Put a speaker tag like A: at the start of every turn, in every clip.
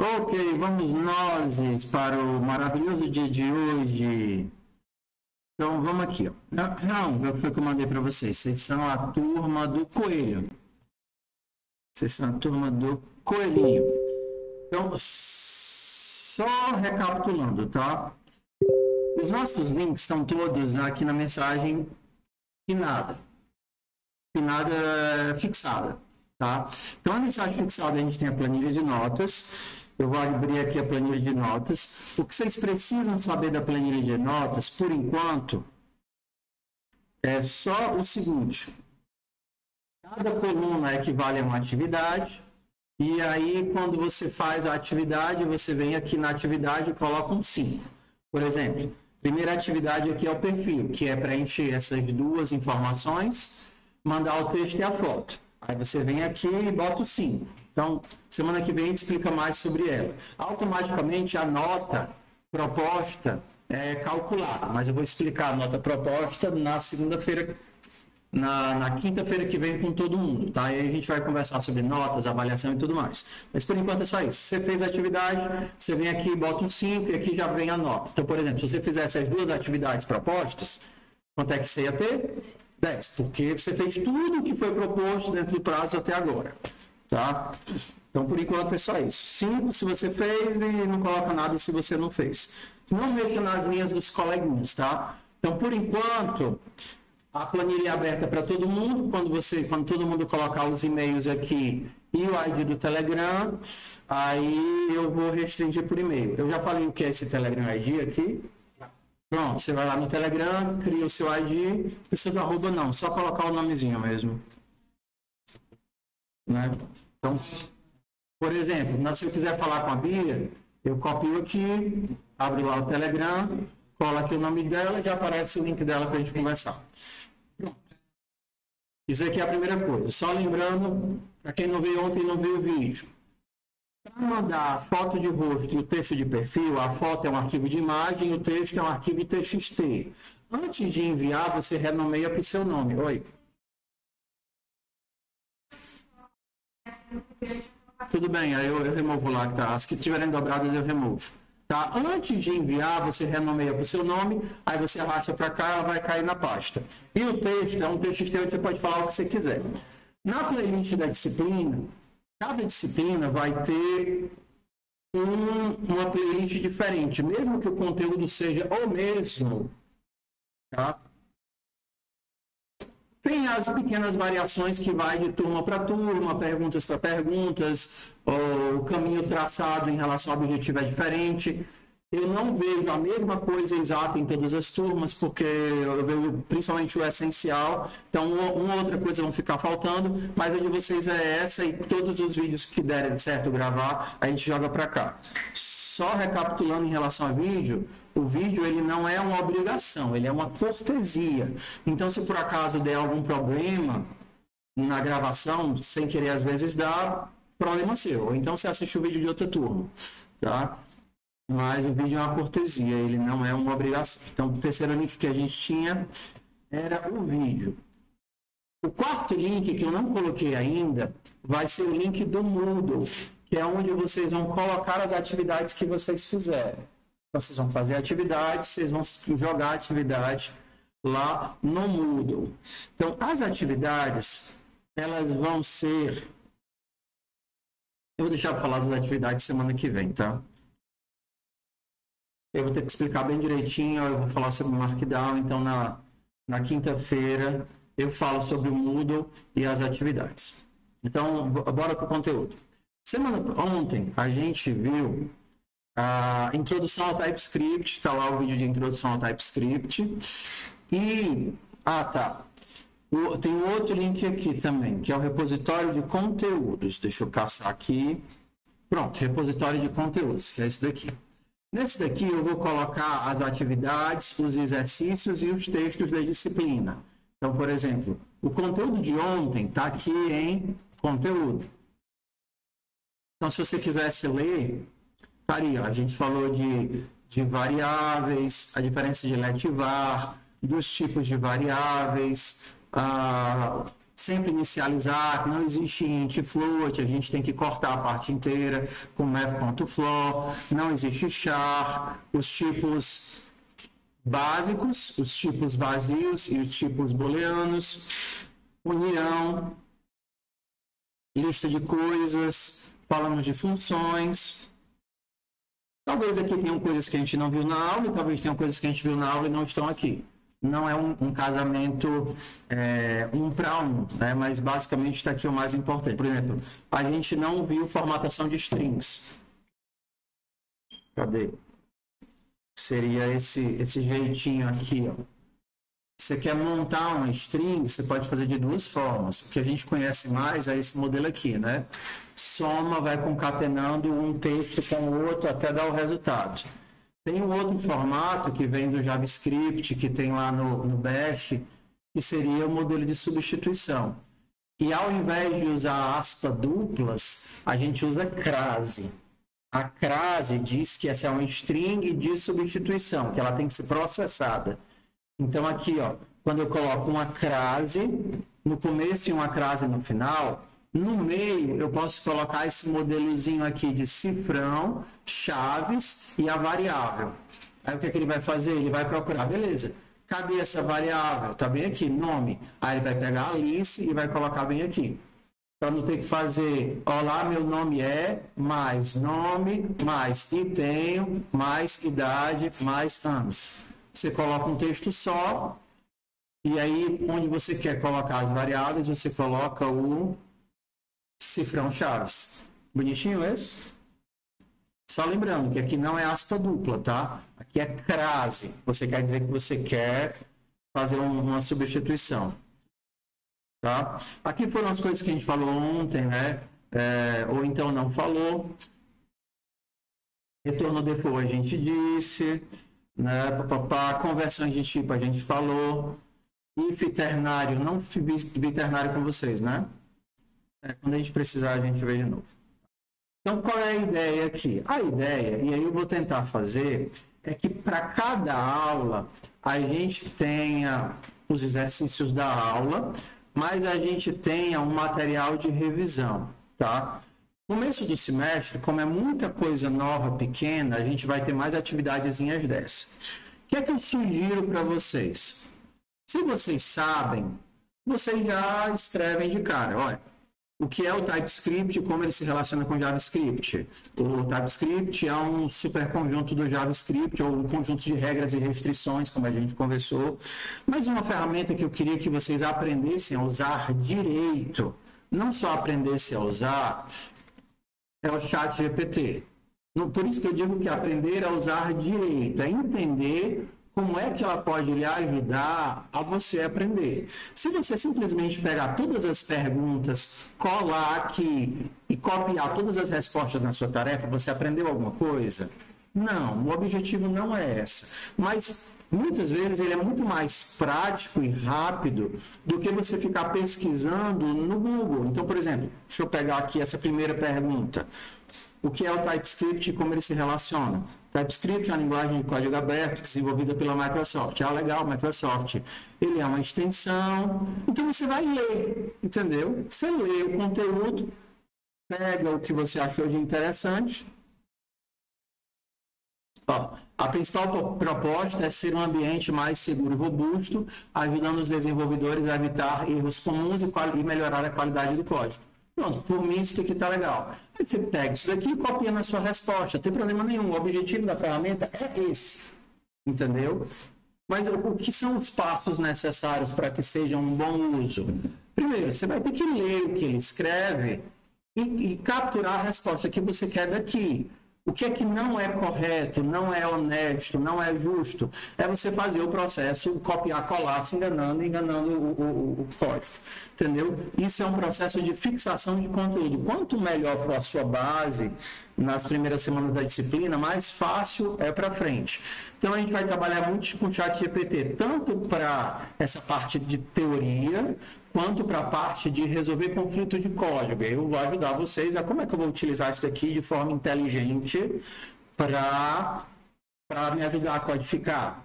A: Ok, vamos nós para o maravilhoso dia de hoje. Então vamos aqui, ó. Não, foi o que eu mandei para vocês. Vocês são a turma do coelho. Vocês são a turma do coelhinho. Então, só recapitulando, tá? Os nossos links estão todos aqui na mensagem pinada. Pinada fixada, tá? Então, a mensagem fixada a gente tem a planilha de notas. Eu vou abrir aqui a planilha de notas. O que vocês precisam saber da planilha de notas, por enquanto, é só o seguinte. Cada coluna equivale a uma atividade. E aí, quando você faz a atividade, você vem aqui na atividade e coloca um 5. Por exemplo, primeira atividade aqui é o perfil, que é preencher essas duas informações, mandar o texto e a foto. Aí você vem aqui e bota o 5. Então, semana que vem a gente explica mais sobre ela. Automaticamente, a nota proposta é calculada, mas eu vou explicar a nota proposta na segunda-feira, na quinta-feira que vem com todo mundo, tá? E aí a gente vai conversar sobre notas, avaliação e tudo mais. Mas por enquanto é só isso. Você fez a atividade, você vem aqui, bota um 5 e aqui já vem a nota. Então, por exemplo, se você fizer essas duas atividades propostas, quanto é que você ia ter? 10, porque você fez tudo o que foi proposto dentro do prazo até agora, tá? Então, por enquanto é só isso. 5 se você fez e não coloca nada se você não fez. Não mexa nas linhas dos coleguinhas, tá? Então, por enquanto, a planilha é aberta para todo mundo. Quando todo mundo colocar os e-mails aqui e o ID do Telegram, aí eu vou restringir por e-mail. Eu já falei o que é esse Telegram ID aqui. Pronto, você vai lá no Telegram, cria o seu ID, precisa arroba não, só colocar o nomezinho mesmo. Né? Então, por exemplo, se eu quiser falar com a Bia, eu copio aqui, abro lá o Telegram, colo aqui o nome dela e já aparece o link dela para a gente conversar. Pronto. Isso aqui é a primeira coisa. Só lembrando, para quem não veio ontem e não viu o vídeo, para mandar a foto de rosto e o texto de perfil, a foto é um arquivo de imagem, o texto é um arquivo TXT. Antes de enviar, você renomeia para o seu nome. Oi. Tudo bem, aí eu removo lá, tá? As que estiverem dobradas eu removo. Tá? Antes de enviar, você renomeia para o seu nome, aí você arrasta para cá, ela vai cair na pasta. E o texto é um TXT onde você pode falar o que você quiser. Na playlist da disciplina, cada disciplina vai ter uma playlist diferente, mesmo que o conteúdo seja o mesmo, tá? Tem as pequenas variações que vai de turma para turma, perguntas para perguntas, o caminho traçado em relação ao objetivo é diferente. Eu não vejo a mesma coisa exata em todas as turmas, porque eu vejo principalmente o essencial, então uma outra coisa vão ficar faltando, mas a de vocês é essa e todos os vídeos que derem certo gravar, a gente joga para cá. Só recapitulando em relação ao vídeo, o vídeo ele não é uma obrigação, ele é uma cortesia. Então, se por acaso der algum problema na gravação, sem querer às vezes dá, problema seu. Ou então você assiste o vídeo de outra turma, tá? Mas o vídeo é uma cortesia, ele não é uma obrigação. Então, o terceiro link que a gente tinha era o vídeo. O quarto link, que eu não coloquei ainda, vai ser o link do Moodle, que é onde vocês vão colocar as atividades que vocês fizerem. Vocês vão fazer atividade, vocês vão jogar a atividade lá no Moodle. Então, as atividades, elas vão ser... Eu vou deixar para falar das atividades semana que vem, tá? Eu vou ter que explicar bem direitinho, eu vou falar sobre o Markdown, então na quinta-feira eu falo sobre o Moodle e as atividades. Então, bora para o conteúdo. Ontem a gente viu a introdução ao TypeScript, está lá o vídeo de introdução ao TypeScript. E, tem um outro link aqui também, que é o repositório de conteúdos. Deixa eu caçar aqui. Pronto, repositório de conteúdos, que é esse daqui. Nesse daqui eu vou colocar as atividades, os exercícios e os textos da disciplina. Então, por exemplo, o conteúdo de ontem está aqui em conteúdo. Então, se você quisesse ler, estaria. A gente falou de variáveis, a diferença de let e var, dos tipos de variáveis, sempre inicializar, não existe int float, a gente tem que cortar a parte inteira com math.floor, não existe char, os tipos básicos, os tipos vazios e os tipos booleanos, união, lista de coisas, falamos de funções. Talvez aqui tenham coisas que a gente não viu na aula e talvez tenham coisas que a gente viu na aula e não estão aqui. Não é um casamento 1 para 1, né? Mas basicamente está aqui o mais importante. Por exemplo, a gente não viu formatação de strings. Cadê? Seria esse jeitinho aqui, ó. Você quer montar uma string, você pode fazer de duas formas. O que a gente conhece mais é esse modelo aqui, né? Soma, vai concatenando um texto com o outro até dar o resultado. Tem um outro formato que vem do JavaScript, que tem lá no Bash, que seria o modelo de substituição. E ao invés de usar aspas duplas, a gente usa crase. A crase diz que essa é uma string de substituição, que ela tem que ser processada. Então aqui, ó, quando eu coloco uma crase no começo e uma crase no final, no meio eu posso colocar esse modelozinho aqui de cifrão, chaves e a variável. Aí o que é que ele vai fazer? Ele vai procurar, beleza, cadê essa variável? Tá bem aqui, nome. Aí ele vai pegar a Alice e vai colocar bem aqui. Para não ter que fazer, olá, meu nome é, mais nome, mais e tenho, mais idade, mais anos. Você coloca um texto só, e aí, onde você quer colocar as variáveis, você coloca o cifrão chaves. Bonitinho esse? Só lembrando que aqui não é aspa dupla, tá? Aqui é crase. Você quer dizer que você quer fazer uma substituição. Tá? Aqui foram as coisas que a gente falou ontem, né? Ou então não falou. Retorno depois a gente disse, né? Conversões de tipo a gente falou. If ternário, não fiz ternário com vocês, né? Quando a gente precisar a gente vê de novo. Então qual é a ideia aqui? A ideia, e aí eu vou tentar fazer, é que para cada aula a gente tenha os exercícios da aula, mas a gente tenha um material de revisão, tá? No começo do semestre, como é muita coisa nova, pequena, a gente vai ter mais atividadezinhas dessas. O que é que eu sugiro para vocês? Se vocês sabem, vocês já escrevem de cara, olha, o que é o TypeScript e como ele se relaciona com o JavaScript. O TypeScript é um superconjunto do JavaScript, ou um conjunto de regras e restrições, como a gente conversou. Mas uma ferramenta que eu queria que vocês aprendessem a usar direito, não só aprendessem a usar, é o ChatGPT. Por isso que eu digo que aprender a usar direito, é entender como é que ela pode lhe ajudar a você aprender. Se você simplesmente pegar todas as perguntas, colar aqui e copiar todas as respostas na sua tarefa, você aprendeu alguma coisa? Não, o objetivo não é esse. Mas muitas vezes ele é muito mais prático e rápido do que você ficar pesquisando no Google. Então, por exemplo, deixa eu pegar aqui essa primeira pergunta. O que é o TypeScript e como ele se relaciona? TypeScript é uma linguagem de código aberto desenvolvida pela Microsoft. Ah, legal, Microsoft. Ele é uma extensão. Então você vai ler, entendeu? Você lê o conteúdo, pega o que você achou de interessante. Ó, a principal proposta é ser um ambiente mais seguro e robusto, ajudando os desenvolvedores a evitar erros comuns e melhorar a qualidade do código. Pronto, por mim isso aqui está legal. Aí você pega isso daqui e copia na sua resposta. Não tem problema nenhum. O objetivo da ferramenta é esse. Entendeu? Mas o que são os passos necessários para que seja um bom uso? Primeiro, você vai ter que ler o que ele escreve e capturar a resposta que você quer daqui. O que é que não é correto, não é honesto, não é justo? É você fazer o processo, copiar, colar, se enganando o código. Entendeu? Isso é um processo de fixação de conteúdo. Quanto melhor for a sua base nas primeiras semanas da disciplina, mais fácil é para frente. Então a gente vai trabalhar muito com o ChatGPT, tanto para essa parte de teoria, quanto para a parte de resolver conflito de código. Eu vou ajudar vocês a como é que eu vou utilizar isso daqui de forma inteligente para me ajudar a codificar.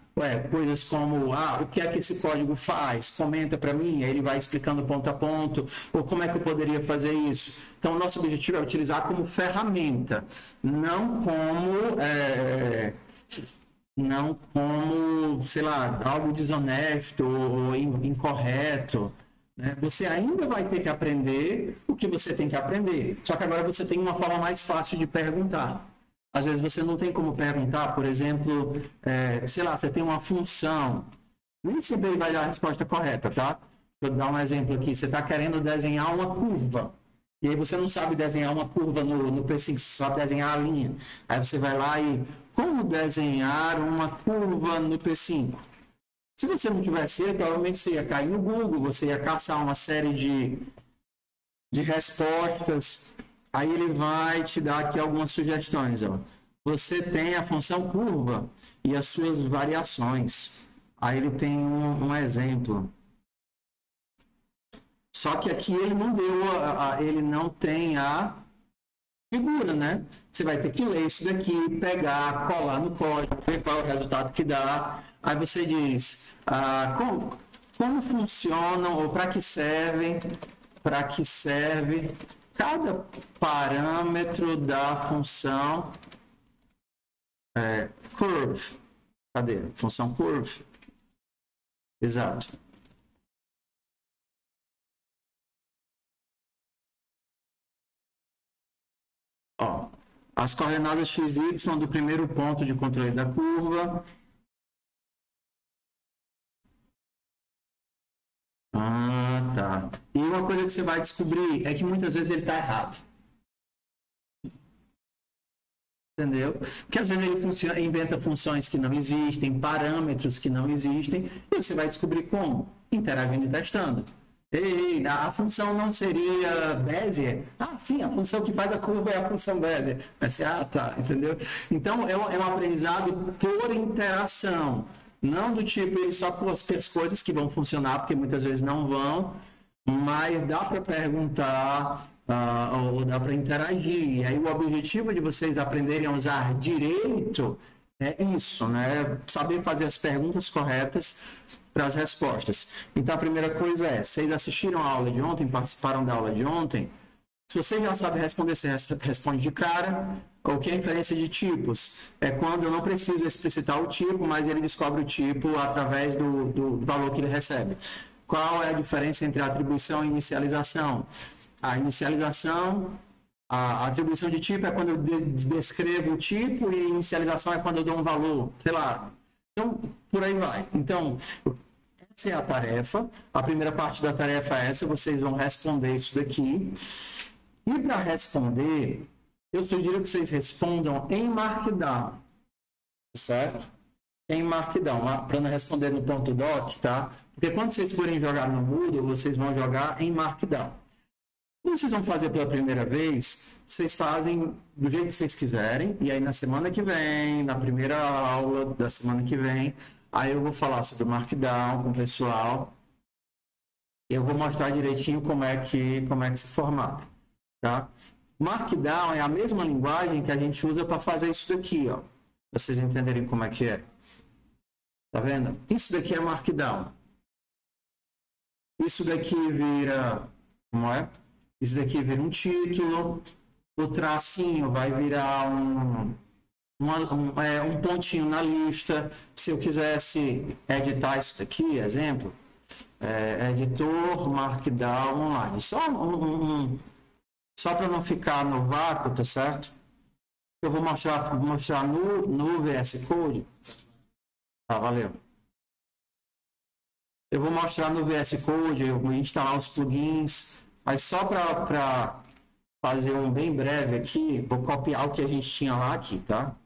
A: coisas como, o que é que esse código faz? Comenta para mim, aí ele vai explicando ponto a ponto, ou como é que eu poderia fazer isso. Então, o nosso objetivo é utilizar como ferramenta, não como, sei lá, algo desonesto ou incorreto. Né? Você ainda vai ter que aprender o que você tem que aprender, só que agora você tem uma forma mais fácil de perguntar. Às vezes você não tem como perguntar, por exemplo, sei lá, você tem uma função, nem sempre ele vai dar a resposta correta, tá? Vou dar um exemplo aqui, você está querendo desenhar uma curva, e aí você não sabe desenhar uma curva no P5, você sabe desenhar a linha. Aí você vai lá e, como desenhar uma curva no P5? Se você não tivesse, provavelmente você ia cair no Google, você ia caçar uma série de respostas. Aí ele vai te dar aqui algumas sugestões. Ó. Você tem a função curva e as suas variações. Aí ele tem um exemplo. Só que aqui ele não deu, ele não tem a figura, né? Você vai ter que ler isso daqui, pegar, colar no código, ver qual é o resultado que dá. Aí você diz como funcionam ou para que serve cada parâmetro da função curve. Cadê? Função curve. Exato. Ó, as coordenadas x e y do primeiro ponto de controle da curva. Tá. E uma coisa que você vai descobrir é que muitas vezes ele está errado. Entendeu? Porque às vezes ele inventa funções que não existem, parâmetros que não existem, e você vai descobrir como? Interagindo e testando. Ei, a função não seria Bézier? Sim, a função que faz a curva é a função Bézier. Mas tá, entendeu? Então, é um aprendizado por interação. Não do tipo, ele só coloca as coisas que vão funcionar, porque muitas vezes não vão, mas dá para perguntar, ou dá para interagir. E aí o objetivo de vocês aprenderem a usar direito é isso, né? Saber fazer as perguntas corretas para as respostas. Então a primeira coisa é, vocês assistiram a aula de ontem, participaram da aula de ontem? Se você já sabe responder, você responde de cara. O que é inferência de tipos? É quando eu não preciso explicitar o tipo, mas ele descobre o tipo através do valor que ele recebe. Qual é a diferença entre atribuição e inicialização? A inicialização, a atribuição de tipo é quando eu descrevo o tipo e a inicialização é quando eu dou um valor, sei lá. Então, por aí vai. Então, essa é a tarefa. A primeira parte da tarefa é essa, vocês vão responder isso daqui. E para responder, eu sugiro que vocês respondam em Markdown, certo? Em Markdown, para não responder no ponto .doc, tá? Porque quando vocês forem jogar no Moodle, vocês vão jogar em Markdown. Quando vocês vão fazer pela primeira vez, vocês fazem do jeito que vocês quiserem, e aí na semana que vem, na primeira aula da semana que vem, aí eu vou falar sobre o Markdown com o pessoal, e eu vou mostrar direitinho como é que se formata, tá? Markdown é a mesma linguagem que a gente usa para fazer isso daqui, ó. Pra vocês entenderem como é que é. Tá vendo? Isso daqui é Markdown. Isso daqui vira... Como é? Isso daqui vira um título. O tracinho vai virar um pontinho na lista. Se eu quisesse editar isso daqui, exemplo, editor Markdown online. Só para não ficar no vácuo, tá certo? Eu vou mostrar no VS Code. Tá, valeu. Eu vou mostrar no VS Code, eu vou instalar os plugins, mas só para fazer um bem breve aqui, vou copiar o que a gente tinha lá aqui, tá?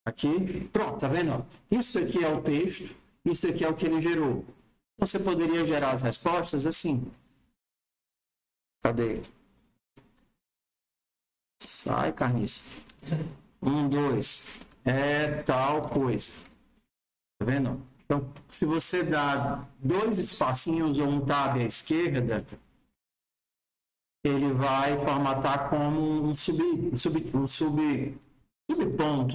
A: Aqui, pronto, tá vendo? Isso aqui é o texto, isso aqui é o que ele gerou. Você poderia gerar as respostas assim. Cadê? Sai, carniça. 1, 2. É tal coisa. Tá vendo? Então, se você dá 2 espacinhos ou um tab à esquerda, ele vai formatar como um subponto,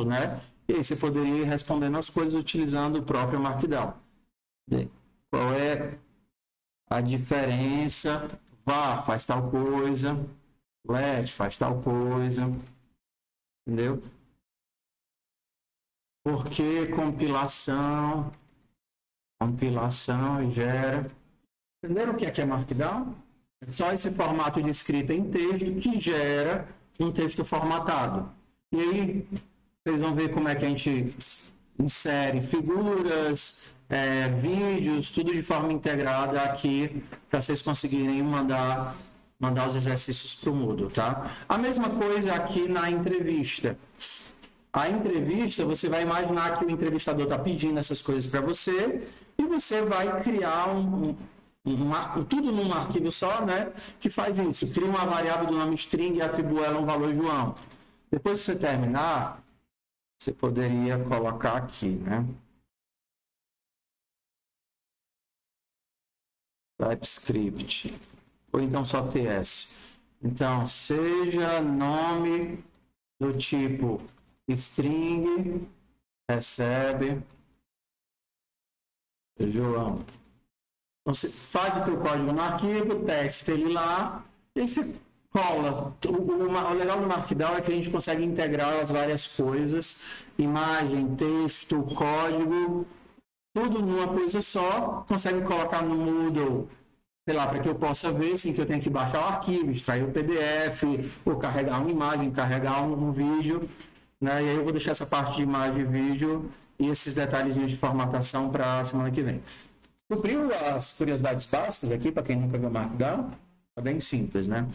A: né? E aí você poderia ir respondendo as coisas utilizando o próprio Markdown. Qual é a diferença? var faz tal coisa, let faz tal coisa, entendeu? Por que compilação gera... Entenderam o que é Markdown? É só esse formato de escrita em texto que gera um texto formatado. E aí, vocês vão ver como é que a gente insere figuras, vídeos, tudo de forma integrada aqui, para vocês conseguirem mandar os exercícios para o Moodle, tá? A mesma coisa aqui na entrevista. A entrevista, você vai imaginar que o entrevistador está pedindo essas coisas para você e você vai criar tudo num arquivo só, né? Que faz isso. Cria uma variável do nome string e atribui ela um valor João. Depois que você terminar, você poderia colocar aqui, né? TypeScript. Ou então só TS. Então, seja nome do tipo string recebe João. Então, você faz o teu código no arquivo, testa ele lá, e aí você cola. O legal do Markdown é que a gente consegue integrar as várias coisas, imagem, texto, código, tudo numa coisa só, consegue colocar no Moodle, sei lá, para que eu possa ver, sem que eu tenha que baixar o arquivo, extrair o PDF, ou carregar uma imagem, carregar um vídeo, né? E aí eu vou deixar essa parte de imagem e vídeo e esses detalhezinhos de formatação para a semana que vem. Supriu as curiosidades básicas aqui, para quem nunca viu Markdown? Tá bem simples, né?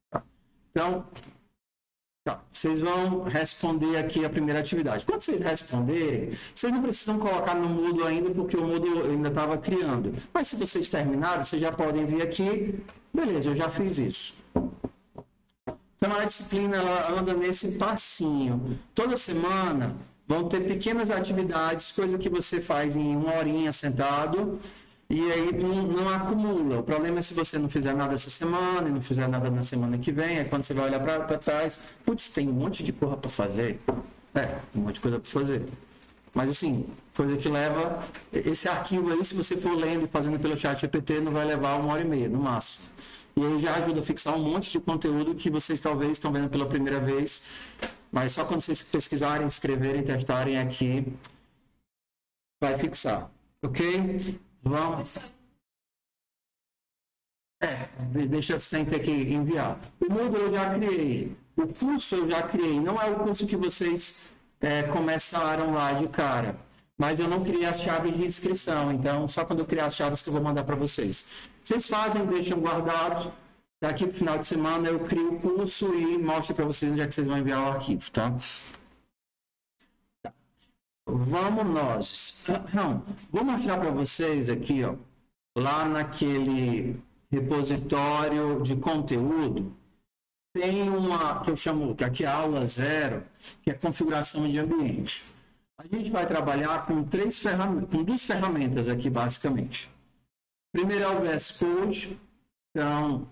A: Tá. Então, vocês vão responder aqui a primeira atividade. Quando vocês responderem, vocês não precisam colocar no Moodle ainda, porque o Moodle eu ainda estava criando. Mas se vocês terminarem, vocês já podem vir aqui. Beleza, eu já fiz isso. Então, a disciplina ela anda nesse passinho. Toda semana vão ter pequenas atividades, coisa que você faz em 1 horinha sentado, e aí não acumula. O problema é se você não fizer nada essa semana e não fizer nada na semana que vem, é quando você vai olhar para trás, putz, tem um monte de coisa para fazer. Um monte de coisa para fazer. Mas assim, coisa que leva... Esse arquivo aí, se você for lendo e fazendo pelo chat GPT, não vai levar 1h30, no máximo. E aí já ajuda a fixar um monte de conteúdo que vocês talvez estão vendo pela primeira vez, mas só quando vocês pesquisarem, escreverem, testarem aqui, vai fixar. Ok? Vamos. Deixa sem ter que enviar. O Moodle eu já criei. O curso eu já criei. Não é o curso que vocês começaram lá de cara. Mas eu não criei as chaves de inscrição. Então, só quando eu criar as chaves que eu vou mandar para vocês. Vocês fazem, deixam guardado. Daqui para o final de semana eu crio o curso e mostro para vocês onde é que vocês vão enviar o arquivo, tá? Vamos nós. Vou mostrar para vocês aqui, ó, lá naquele repositório de conteúdo, tem uma que eu chamo, que aqui é a aula 0, que é configuração de ambiente. A gente vai trabalhar com duas ferramentas aqui, basicamente. Primeiro é o VS Code. Então,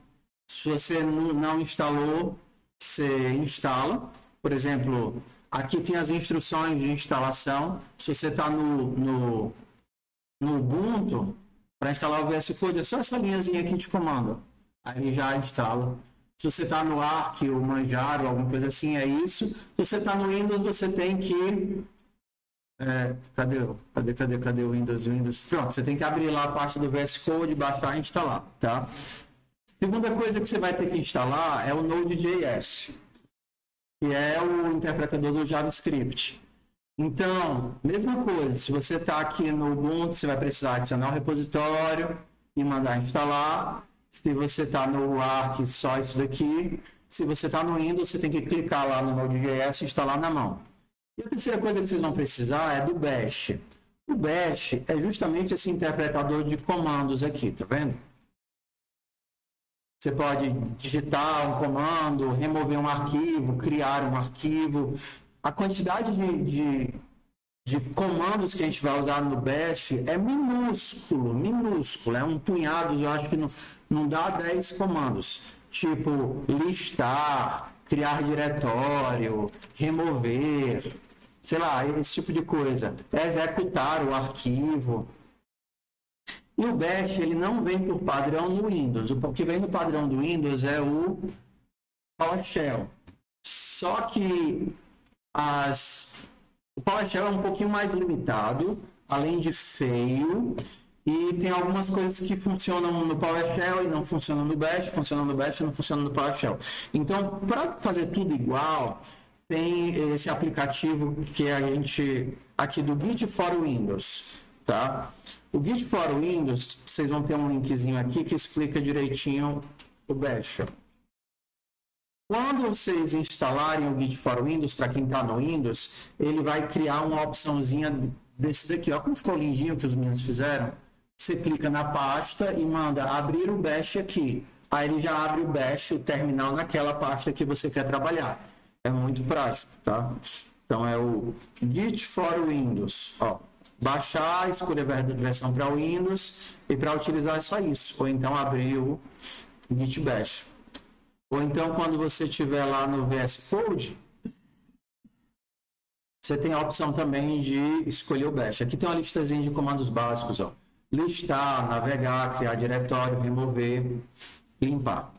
A: se você não instalou, você instala. Por exemplo, aqui tem as instruções de instalação. Se você está no Ubuntu, para instalar o VS Code, é só essa linhazinha aqui de comando. Aí já instala. Se você está no Arc ou Manjaro, alguma coisa assim, é isso. Se você está no Windows, você tem que... Cadê o Windows? Pronto, você tem que abrir lá a parte do VS Code, baixar e instalar, tá? Segunda coisa que você vai ter que instalar é o Node.js, que é o interpretador do JavaScript. Então, mesma coisa, se você está aqui no Ubuntu, você vai precisar adicionar o repositório e mandar instalar. Se você está no Arc, só isso daqui. Se você está no Windows, você tem que clicar lá no Node.js e instalar na mão. E a terceira coisa que vocês vão precisar é do Bash. O Bash é justamente esse interpretador de comandos aqui, tá vendo? Você pode digitar um comando, remover um arquivo, criar um arquivo. A quantidade de comandos que a gente vai usar no Bash é minúsculo. É um punhado, eu acho que não dá 10 comandos. Tipo, listar, criar diretório, remover. sei lá, esse tipo de coisa. Executar o arquivo. E o Bash, ele não vem por padrão no Windows. O que vem no padrão do Windows é o PowerShell. Só que o PowerShell é um pouquinho mais limitado, além de feio, e tem algumas coisas que funcionam no PowerShell e não funcionam no Bash, funcionam no Bash e não funcionam no PowerShell. Então, para fazer tudo igual, tem esse aplicativo que a gente, aqui do Git for Windows, tá? O Git for Windows, vocês vão ter um linkzinho aqui que explica direitinho o Bash. Quando vocês instalarem o Git for Windows, para quem está no Windows, ele vai criar uma opçãozinha desses aqui. Olha como ficou lindinho que os meninos fizeram. Você clica na pasta e manda abrir o Bash aqui. Aí ele já abre o Bash, o terminal, naquela pasta que você quer trabalhar. É muito prático, tá? Então é o Git for Windows. Ó, baixar, escolher a versão para Windows e para utilizar é só isso. Ou então abrir o Git Bash. Ou então, quando você estiver lá no VS Code, você tem a opção também de escolher o Bash. Aqui tem uma listazinha de comandos básicos, ó. Listar, navegar, criar diretório, remover, limpar.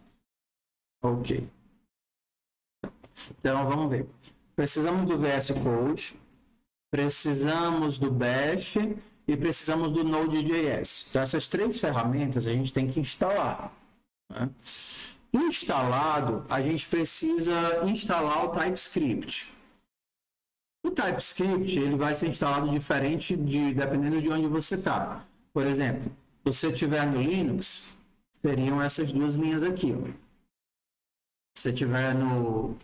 A: Ok. Então, vamos ver. Precisamos do VS Code, precisamos do Bash e precisamos do Node.js. Então, essas três ferramentas a gente tem que instalar, né? Instalado, a gente precisa instalar o TypeScript. O TypeScript ele vai ser instalado diferente dependendo de onde você está. Por exemplo, se você estiver no Linux, seriam essas duas linhas aqui. Ó. Se você estiver no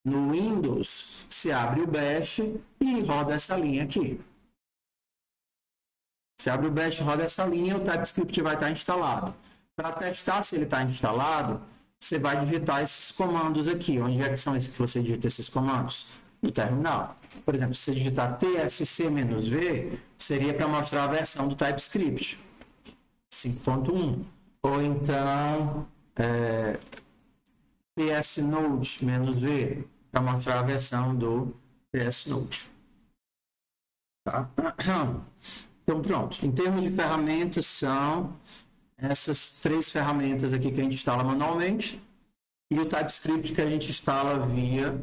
A: Windows, você abre o Bash e roda essa linha aqui. Você abre o Bash, roda essa linha, o TypeScript vai estar instalado. Para testar se ele está instalado, você vai digitar esses comandos aqui. Onde é que são esses que você digita esses comandos? No terminal. Por exemplo, se você digitar tsc-v, seria para mostrar a versão do TypeScript 5.1. Ou então ps-node-v, para mostrar a versão do ps-node. Tá? Então, pronto. Em termos de ferramentas, são essas três ferramentas aqui que a gente instala manualmente e o TypeScript que a gente instala via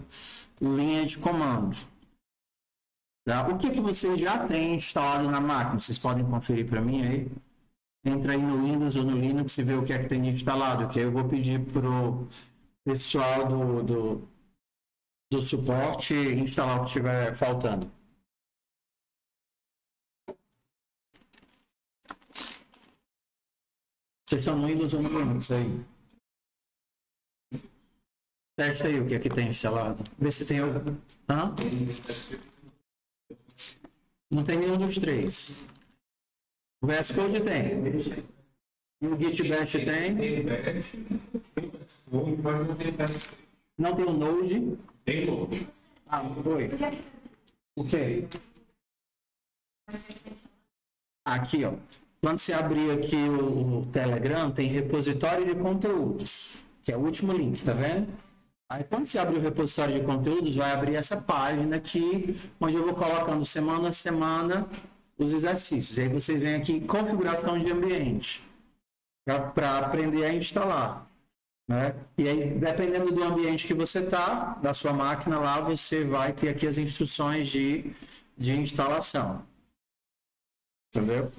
A: linha de comando. Tá? O que vocês já têm instalado na máquina? Vocês podem conferir para mim aí. Entra aí no Windows ou no Linux e vê o que é que tem instalado, que aí eu vou pedir para o pessoal do suporte instalar o que estiver faltando. Vocês estão no Windows ou no Linux aí? Testa aí o que aqui tem instalado. Vê se tem algum. Hã? Não tem nenhum dos três. O VS Code tem. E o Git Bash tem. Não tem o Node.
B: Tem Node.
A: Ah, foi. O quê? Aqui, ó. Quando você abrir aqui o Telegram, tem repositório de conteúdos, que é o último link, tá vendo? Aí quando você abrir o repositório de conteúdos, vai abrir essa página aqui, onde eu vou colocando semana a semana os exercícios. Aí vocês vêm aqui em configuração de ambiente, para aprender a instalar, né? E aí, dependendo do ambiente que você está, da sua máquina lá, você vai ter aqui as instruções de instalação. Entendeu?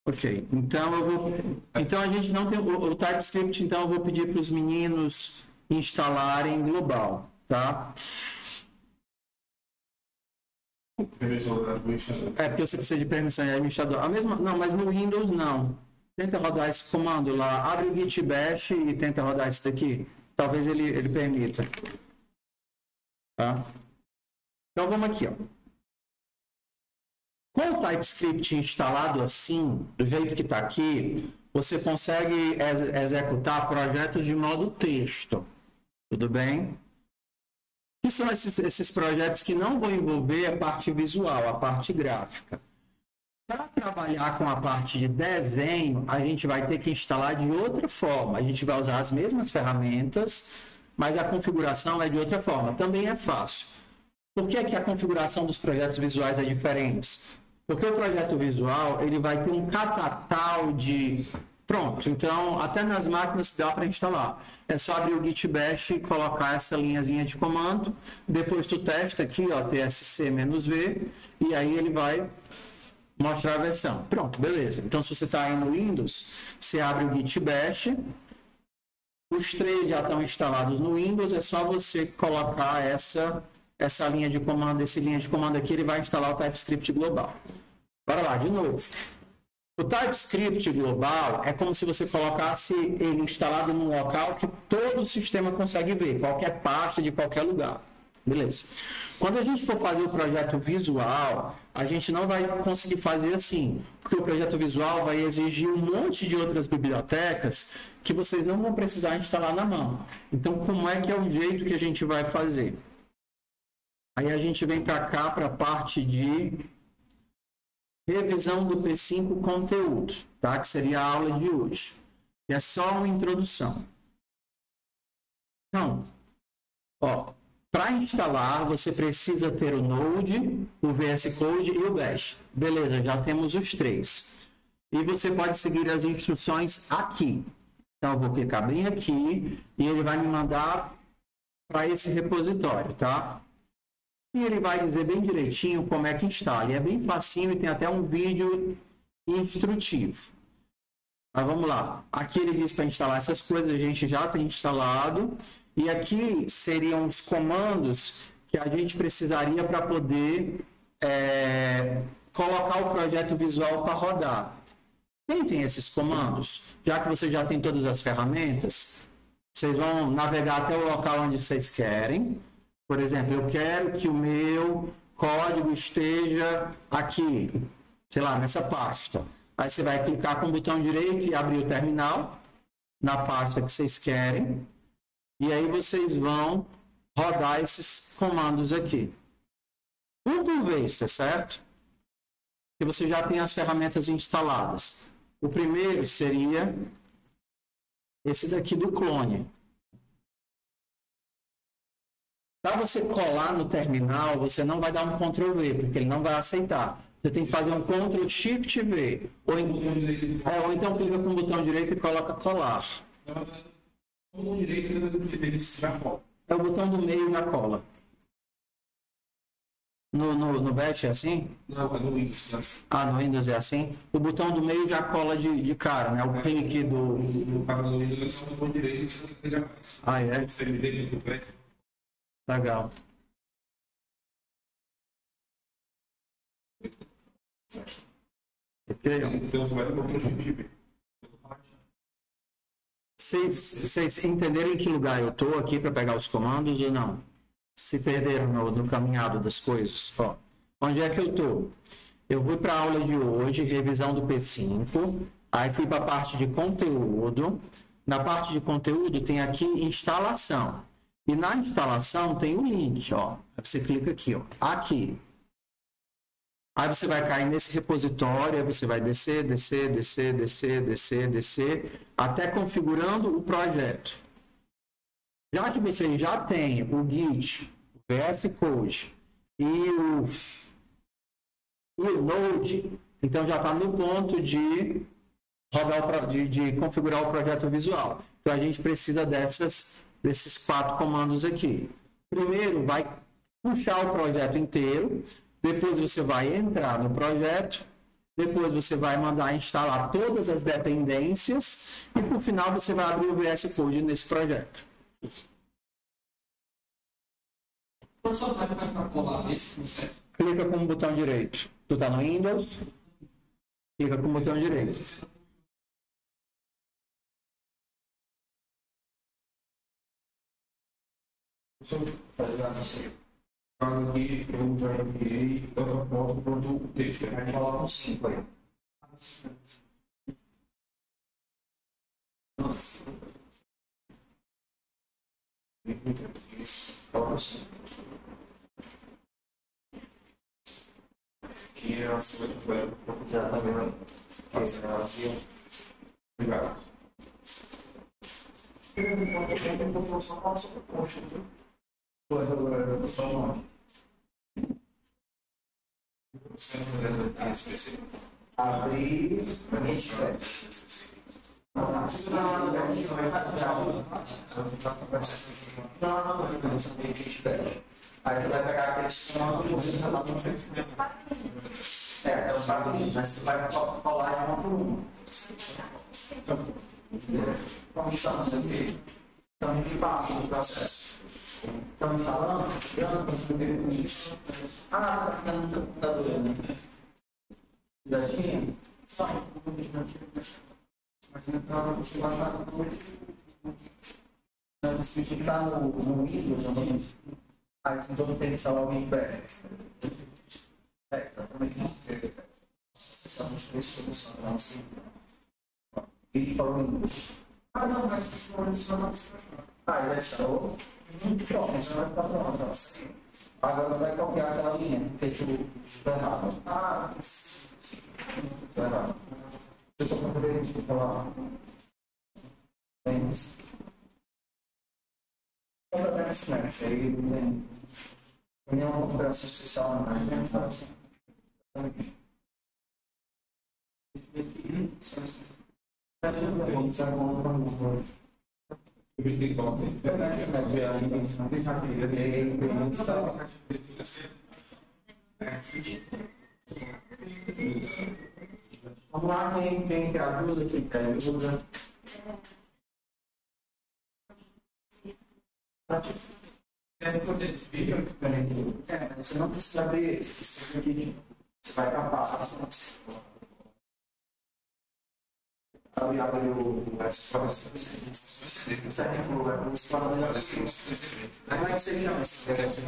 A: Ok, então a gente não tem o TypeScript, então eu vou pedir para os meninos instalarem global, tá? É porque você precisa de permissão de administrador. Não, mas no Windows não. Tenta rodar esse comando lá, abre o Git Bash e tenta rodar isso daqui. Talvez ele permita. Tá? Então vamos aqui, ó. Com o TypeScript instalado assim, do jeito que está aqui, você consegue executar projetos de modo texto. Tudo bem? O que são esses projetos que não vão envolver a parte visual, a parte gráfica? Para trabalhar com a parte de desenho, a gente vai ter que instalar de outra forma. A gente vai usar as mesmas ferramentas, mas a configuração é de outra forma. Também é fácil. Por que que a configuração dos projetos visuais é diferente? Porque o projeto visual ele vai ter um catatal de... Pronto, então até nas máquinas dá para instalar. É só abrir o Git Bash e colocar essa linhazinha de comando. Depois tu testa aqui, ó, tsc-v, e aí ele vai mostrar a versão. Pronto, beleza. Então se você está aí no Windows, você abre o Git Bash. Os 3 já estão instalados no Windows, é só você colocar essa linha de comando, esse linha de comando aqui, ele vai instalar o TypeScript global. Bora lá, de novo. O TypeScript global é como se você colocasse ele instalado num local que todo o sistema consegue ver, qualquer pasta de qualquer lugar. Beleza. Quando a gente for fazer o projeto visual, a gente não vai conseguir fazer assim, porque o projeto visual vai exigir um monte de outras bibliotecas que vocês não vão precisar instalar na mão. Então, como é que é o jeito que a gente vai fazer? Aí a gente vem para cá, para a parte de revisão do P5 conteúdo, tá? Que seria a aula de hoje. É só uma introdução. Então, ó, para instalar, você precisa ter o Node, o VS Code e o Bash. Beleza, já temos os 3. E você pode seguir as instruções aqui. Então, eu vou clicar bem aqui e ele vai me mandar para esse repositório, tá? E ele vai dizer bem direitinho como é que instala. E é bem facinho e tem até um vídeo instrutivo. Mas vamos lá. Aqui ele diz para instalar essas coisas, a gente já tem instalado. E aqui seriam os comandos que a gente precisaria para poder colocar o projeto visual para rodar. Quem tem esses comandos? Já que você já tem todas as ferramentas, vocês vão navegar até o local onde vocês querem. Por exemplo, eu quero que o meu código esteja aqui, sei lá, nessa pasta. Aí você vai clicar com o botão direito e abrir o terminal na pasta que vocês querem. E aí vocês vão rodar esses comandos aqui. Um por vez, tá certo? E você já tem as ferramentas instaladas. O primeiro seria esse daqui do clone. Para você colar no terminal, você não vai dar um Ctrl V, porque ele não vai aceitar. Você tem que fazer um Ctrl Shift V. Ou então clica com o botão direito e coloca colar.
B: O botão direito já cola.
A: É o botão do meio já cola. No Bash é assim?
B: Não, é no Windows.
A: Ah, no Windows é assim? O botão do meio já cola de cara, né? O clique do...
B: No Windows é só o botão direito, você não tem mais.
A: Ah, é?
B: Você me deu no Bash.
A: Legal.
B: Então você vai ter um botão de
A: Vocês entenderam em que lugar eu estou aqui para pegar os comandos ou não? Se perderam no caminhado das coisas. Ó, onde é que eu estou? Eu fui para a aula de hoje, revisão do P5. Aí fui para a parte de conteúdo. Na parte de conteúdo tem aqui instalação. E na instalação tem o link, ó. Você clica aqui, ó. Aqui. Aí você vai cair nesse repositório, aí você vai descer, até configurando o projeto. Já que você já tem o Git, o VS Code e o Node, então já está no ponto de rodar de configurar o projeto visual. Então a gente precisa desses 4 comandos aqui. Primeiro vai puxar o projeto inteiro. Depois você vai entrar no projeto, depois você vai mandar instalar todas as dependências e por final você vai abrir o VS Code nesse projeto. Clica com o botão direito. Tu está no Windows? Clica com o botão direito.
B: Aqui eu já enviei tanto a foto quanto o texto. A gente coloca um 5 aí. Aqui é a sua web. Já tá vendo? Obrigado. Eu vou só falar sobre o post, viu?
C: Abrir, aí tu vai pegar aqueles é os bagulhinhos, mas você vai colar de uma por uma. Como estamos aqui? Estamos em que parte do processo? Estamos falando? Criando isso. Ah, está ficando no computador, né? Cuidadinho? Só mas não está no Windows, também. Aí então tem que instalar o Windows. Também não tem. Essas três soluções assim. Vídeo para o Windows. Ah, não, mas isso não já instalou? Pronto, isso vai estar pronto. Agora vai copiar aquela linha que tu esperava. Ah, esperava. Eu estou procurando falar. Tens. Completamente, aí não tem nenhuma configuração especial mais, né? Vamos lá, quem quer ajuda, quem quer ajuda. Você não precisa abrir esse, você vai capar. Abre o espaço. Você tem que colocar o espaço. Não é isso aí, não. Você quer ser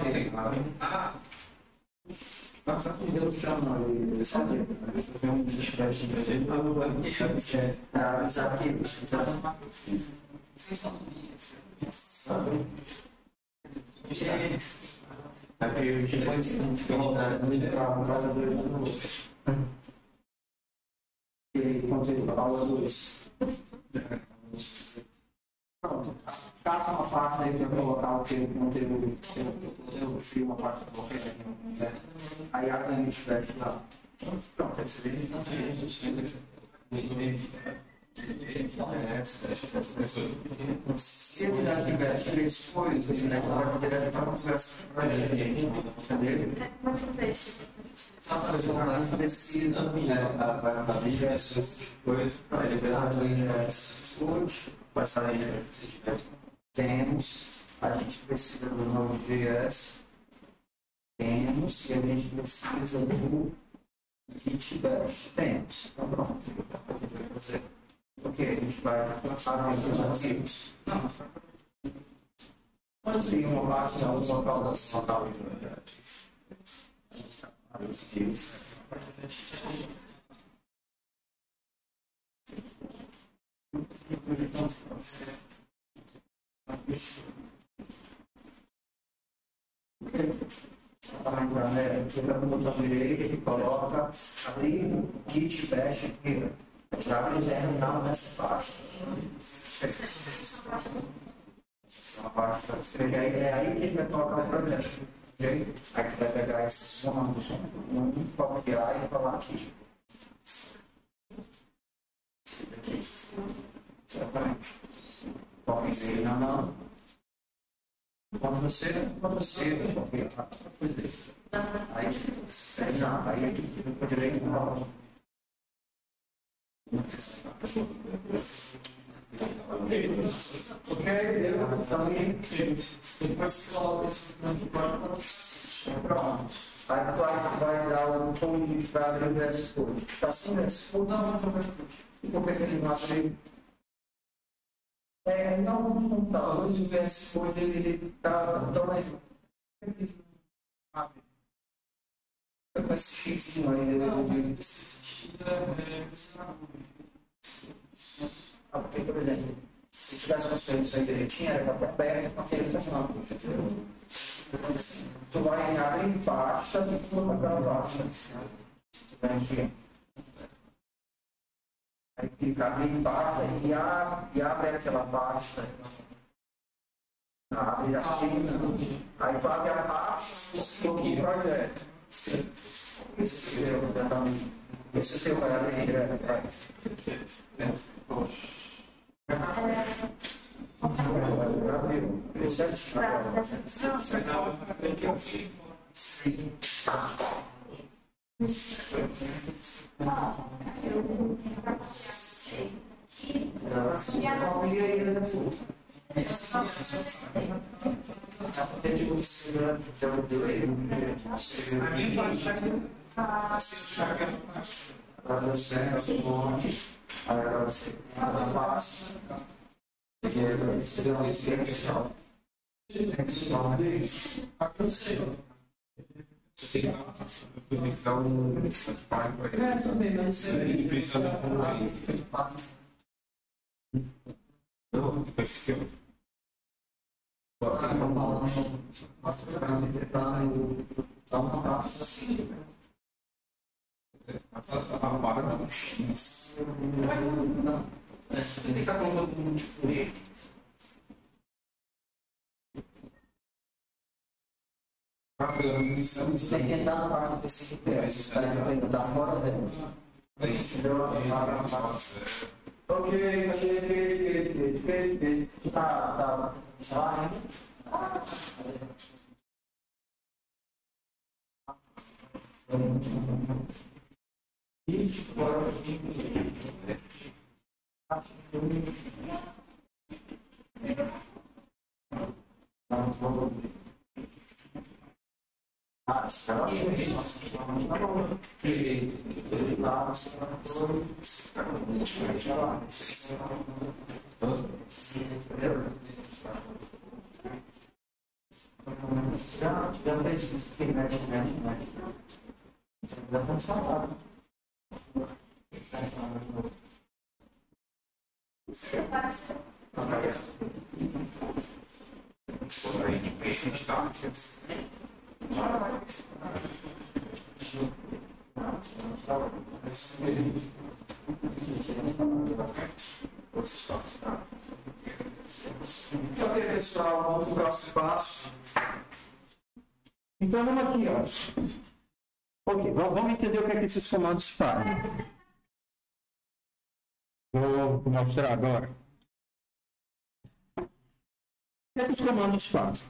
C: passa por Deus chama ele sabe eu tenho um desgaste de gente mas não vai avisar aqui você está numa vocês estão sabe aqui eu te vou ensinar no casa do ele conteúdo aula 2 pronto, caça uma parte aí para colocar o teu conteúdo, eu fio uma parte do conteúdo, aí a gente fecha lá. Pronto, aí você vê que não tem se ele já tiver três coisas, você vai direto para a conversa para ele, entendeu? Não precisa vai essas coisas para ele ver as linhas passar aí, temos, a gente precisa do Node.js, temos, e a gente precisa do Git Bash, temos. Então pronto, ok, a gente vai abrir os arquivos. Mas sim, uma parte não, o local das locais. Você vai no botão direito e coloca abrir Git Bash aqui para abrir o terminal nessa parte. Essa é uma parte para você. É aí que ele vai colocar o projeto. Aí que vai pegar esses comandos, copiar e colar aqui. Copie ele na mão. Ctrl C, aí aqui para direito na mão. Ok, pronto. Aí tu vai dar o code para abrir o VS Code. Está sem VS Code? Não, por que ele não abriu? Em alguns computadores o VS Code ele está também. Com esse fixinho aí, porque, por exemplo, se tivesse construído isso aí direitinho, era para estar perto, porque ele está falando. Mas assim, tu vai abrir pasta e tu vai para a pasta. Vem aqui. Aí clica abrir pasta e abre aquela pasta. Abre aqui. Aí tu abre a pasta e escolhe o projeto. Esse seu vai abrir direto para Ok, pessoal, vamos para o próximo passo. Então, vamos aqui, ó. Ok, vamos entender o que é que esses comandos fazem. Vou mostrar agora. O que é que os comandos fazem?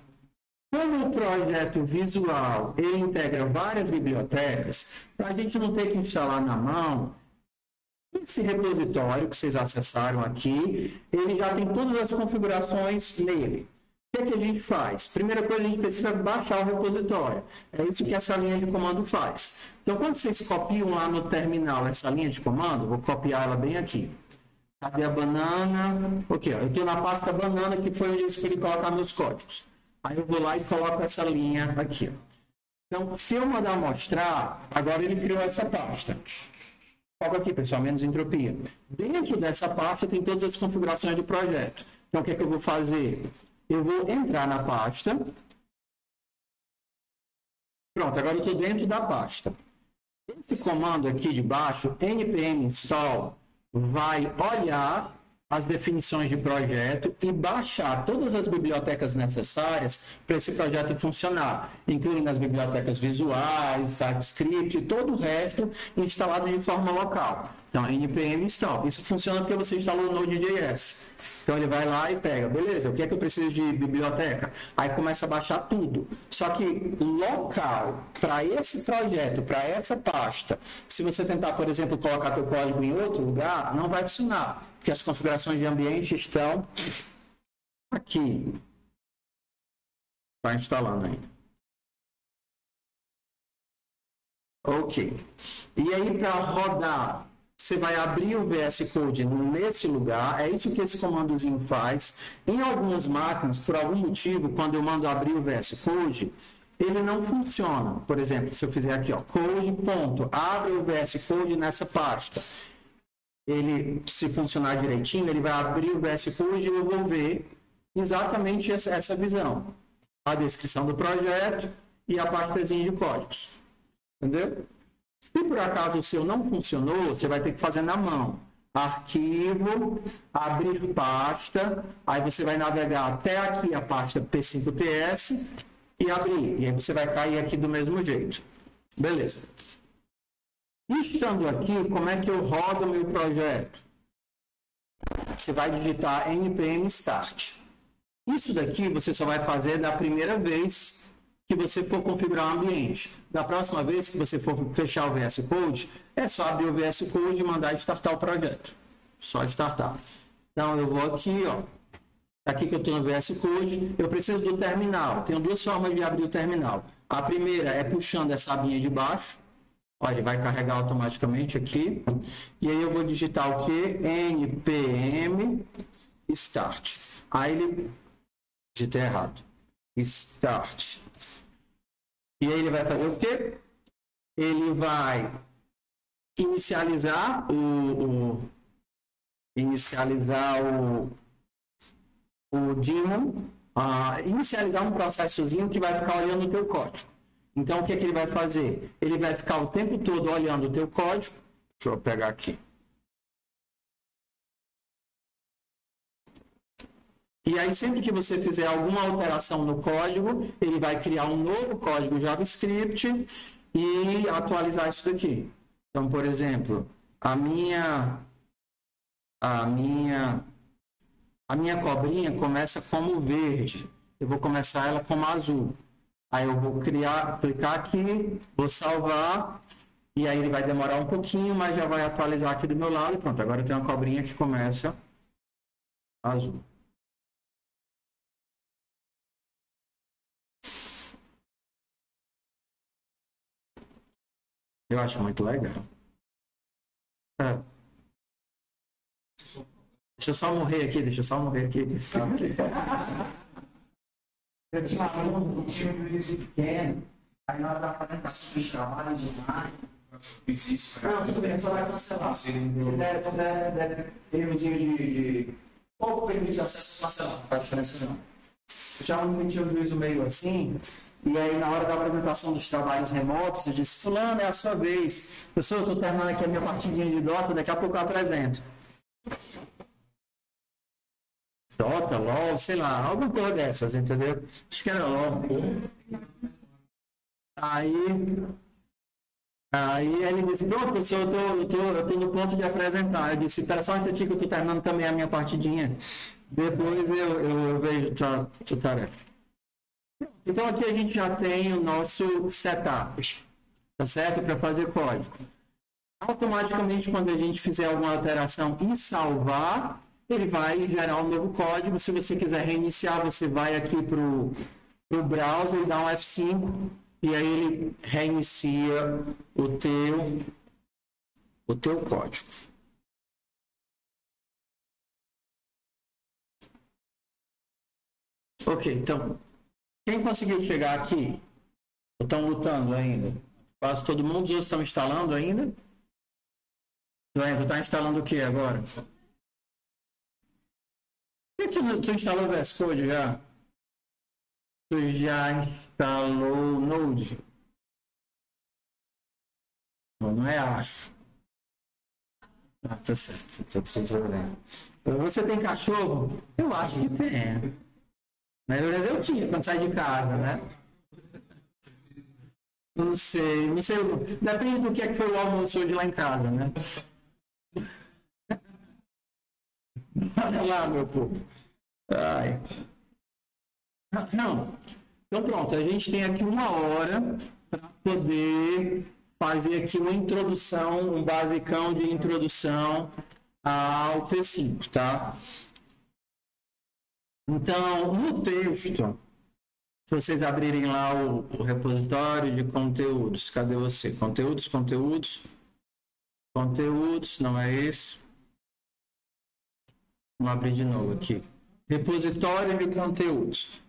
C: Como o projeto visual ele integra várias bibliotecas, para a gente não ter que instalar na mão, esse repositório que vocês acessaram aqui, ele já tem todas as configurações nele. O que é que a gente faz? Primeira coisa, a gente precisa baixar o repositório. É isso que essa linha de comando faz. Então, quando vocês copiam lá no terminal essa linha de comando, vou copiar ela bem aqui. Cadê a banana? Ok, eu estou na pasta banana, que foi onde eu escolhi colocar meus códigos. Aí eu vou lá e coloco essa linha aqui. Então, se eu mandar mostrar, agora ele criou essa pasta. Foca aqui, pessoal, menos entropia. Dentro dessa pasta tem todas as configurações do projeto. Então, o que é que eu vou fazer? Eu vou entrar na pasta. Pronto, agora eu estou dentro da pasta. Esse comando aqui de baixo, npm install, vai olhar as definições de projeto e baixar todas as bibliotecas necessárias para esse projeto funcionar, incluindo as bibliotecas visuais, TypeScript e todo o resto instalado de forma local. Então, npm install. Isso funciona porque você instalou o Node.js. Então, ele vai lá e pega, beleza, o que é que eu preciso de biblioteca? Aí começa a baixar tudo. Só que local, para esse projeto, para essa pasta, se você tentar, por exemplo, colocar teu código em outro lugar, não vai funcionar. Porque as configurações de ambiente estão aqui. Está instalando ainda. Ok. E aí, para rodar, você vai abrir o VS Code nesse lugar. É isso que esse comandozinho faz. Em algumas máquinas, por algum motivo, quando eu mando abrir o VS Code, ele não funciona. Por exemplo, se eu fizer aqui, ó, code, ponto, abre o VS Code nessa pasta. Ele, se funcionar direitinho, ele vai abrir o VS Code e eu vou ver exatamente essa visão. A descrição do projeto e a pastazinha de códigos. Entendeu? Se por acaso o seu não funcionou, você vai ter que fazer na mão. Arquivo, abrir pasta, aí você vai navegar até aqui a pasta P5TS e abrir. E aí você vai cair aqui do mesmo jeito. Beleza.
A: Estando aqui, como é que eu rodo o meu projeto? Você vai digitar npm start. Isso daqui você só vai fazer da primeira vez que você for configurar o ambiente. Da próxima vez que você for fechar o VS Code, é só abrir o VS Code e mandar startar o projeto. Só startar. Então eu vou aqui, ó. Aqui que eu estou no VS Code, eu preciso do terminal. Tenho duas formas de abrir o terminal. A primeira é puxando essa abinha de baixo. Olha, ele vai carregar automaticamente aqui. E aí eu vou digitar o que? npm start. Aí ele... digitei errado. Start. E aí ele vai fazer o quê? Ele vai inicializar o daemon, inicializar um processozinho que vai ficar olhando o teu código. Então, o que é que ele vai fazer? Ele vai ficar o tempo todo olhando o teu código. Deixa eu pegar aqui. E aí, sempre que você fizer alguma alteração no código, ele vai criar um novo código JavaScript e atualizar isso daqui. Então, por exemplo, a minha cobrinha começa como verde. Eu vou começar ela como azul. Aí eu vou clicar aqui, vou salvar, e aí ele vai demorar um pouquinho, mas já vai atualizar aqui do meu lado. Pronto, agora eu tenho uma cobrinha que começa azul. Eu acho muito legal. Deixa eu só morrer aqui. Eu tinha um time de juízo pequeno, aí na hora da apresentação dos trabalhos online. Não, tudo bem, só vai cancelar. Se der errozinho de pouco permite acesso, cancelar, não faz diferença não. Eu tinha um juízo meio assim, e aí na hora da apresentação dos trabalhos remotos, eu disse, fulano, é a sua vez. Pessoal, eu estou terminando aqui a minha partidinha de Dota, daqui a pouco eu apresento. Dota, LOL, sei lá, alguma coisa dessas, entendeu? Acho que era LOL. Aí ele disse, pronto, professor, eu tô no ponto de apresentar. Eu disse, espera só um instantinho que eu tô terminando também a minha partidinha. Depois eu vejo tua tarefa. Então aqui a gente já tem o nosso setup, tá certo? Para fazer código. Automaticamente, quando a gente fizer alguma alteração e salvar, ele vai gerar um novo código. Se você quiser reiniciar, você vai aqui para o browser e dá um F5 e aí ele reinicia o teu código. Ok, então, quem conseguiu chegar aqui? Estão lutando ainda? Quase todo mundo, os outros estão instalando ainda? Tu está instalando o que agora? Por que tu instalou o VS Code já? Tu já instalou o Node? Não é acho. Ah, tá certo. Tudo bem. Você tem cachorro? Eu acho que tem. Mas eu tinha quando saí de casa, né? Não sei. Depende do que é que foi o almoço hoje lá em casa, né? Olha lá, meu povo. Ai. Não. Então pronto, a gente tem aqui 1 hora para poder fazer aqui uma introdução, um basicão de introdução ao P5, tá? Então, no texto, se vocês abrirem lá o repositório de conteúdos, cadê você? Conteúdos, não é esse. Vamos abrir de novo aqui. Repositório de conteúdos.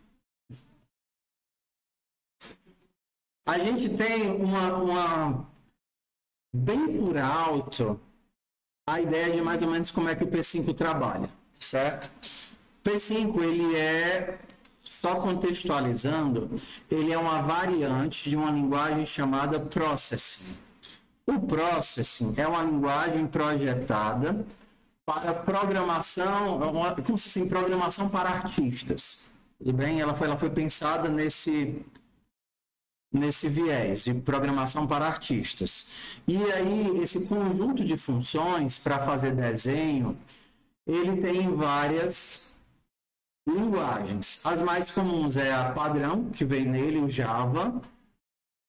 A: A gente tem uma bem por alto a ideia de mais ou menos como é que o P5 trabalha, certo? P5, ele é, só contextualizando, ele é uma variante de uma linguagem chamada Processing. O Processing é uma linguagem projetada para programação, como se fosse programação para artistas. Tudo bem? Ela foi pensada nesse nesse viés de programação para artistas. E aí, esse conjunto de funções para fazer desenho, ele tem várias linguagens. As mais comuns é a padrão, que vem nele, o Java,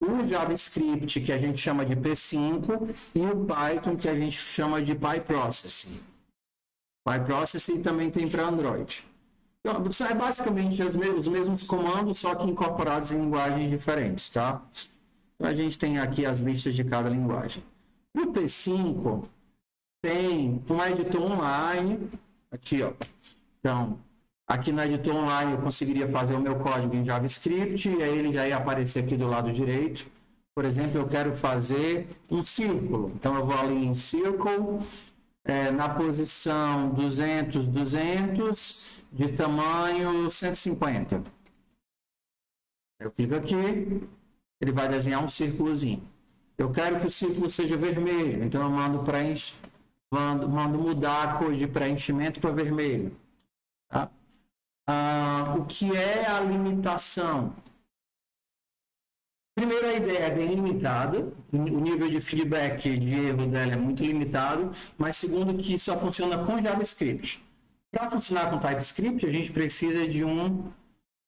A: o JavaScript, que a gente chama de P5, e o Python, que a gente chama de PyProcessing. PyProcessing também tem para Android. Então, é basicamente os mesmos comandos, só que incorporados em linguagens diferentes, tá? Então, a gente tem aqui as listas de cada linguagem. No P5, tem um editor online, aqui, ó. Então, aqui no editor online eu conseguiria fazer o meu código em JavaScript, e aí ele já ia aparecer aqui do lado direito. Por exemplo, eu quero fazer um círculo. Então, eu vou ali em Circle, na posição 200, 200, de tamanho 150. Eu clico aqui, ele vai desenhar um círculozinho. Eu quero que o círculo seja vermelho, então eu mando mudar a cor de preenchimento para vermelho. Tá? O que é a limitação? Primeiro, a ideia é bem limitada, o nível de feedback de erro dela é muito limitado, mas segundo, que só funciona com JavaScript. Para funcionar com TypeScript, a gente precisa de um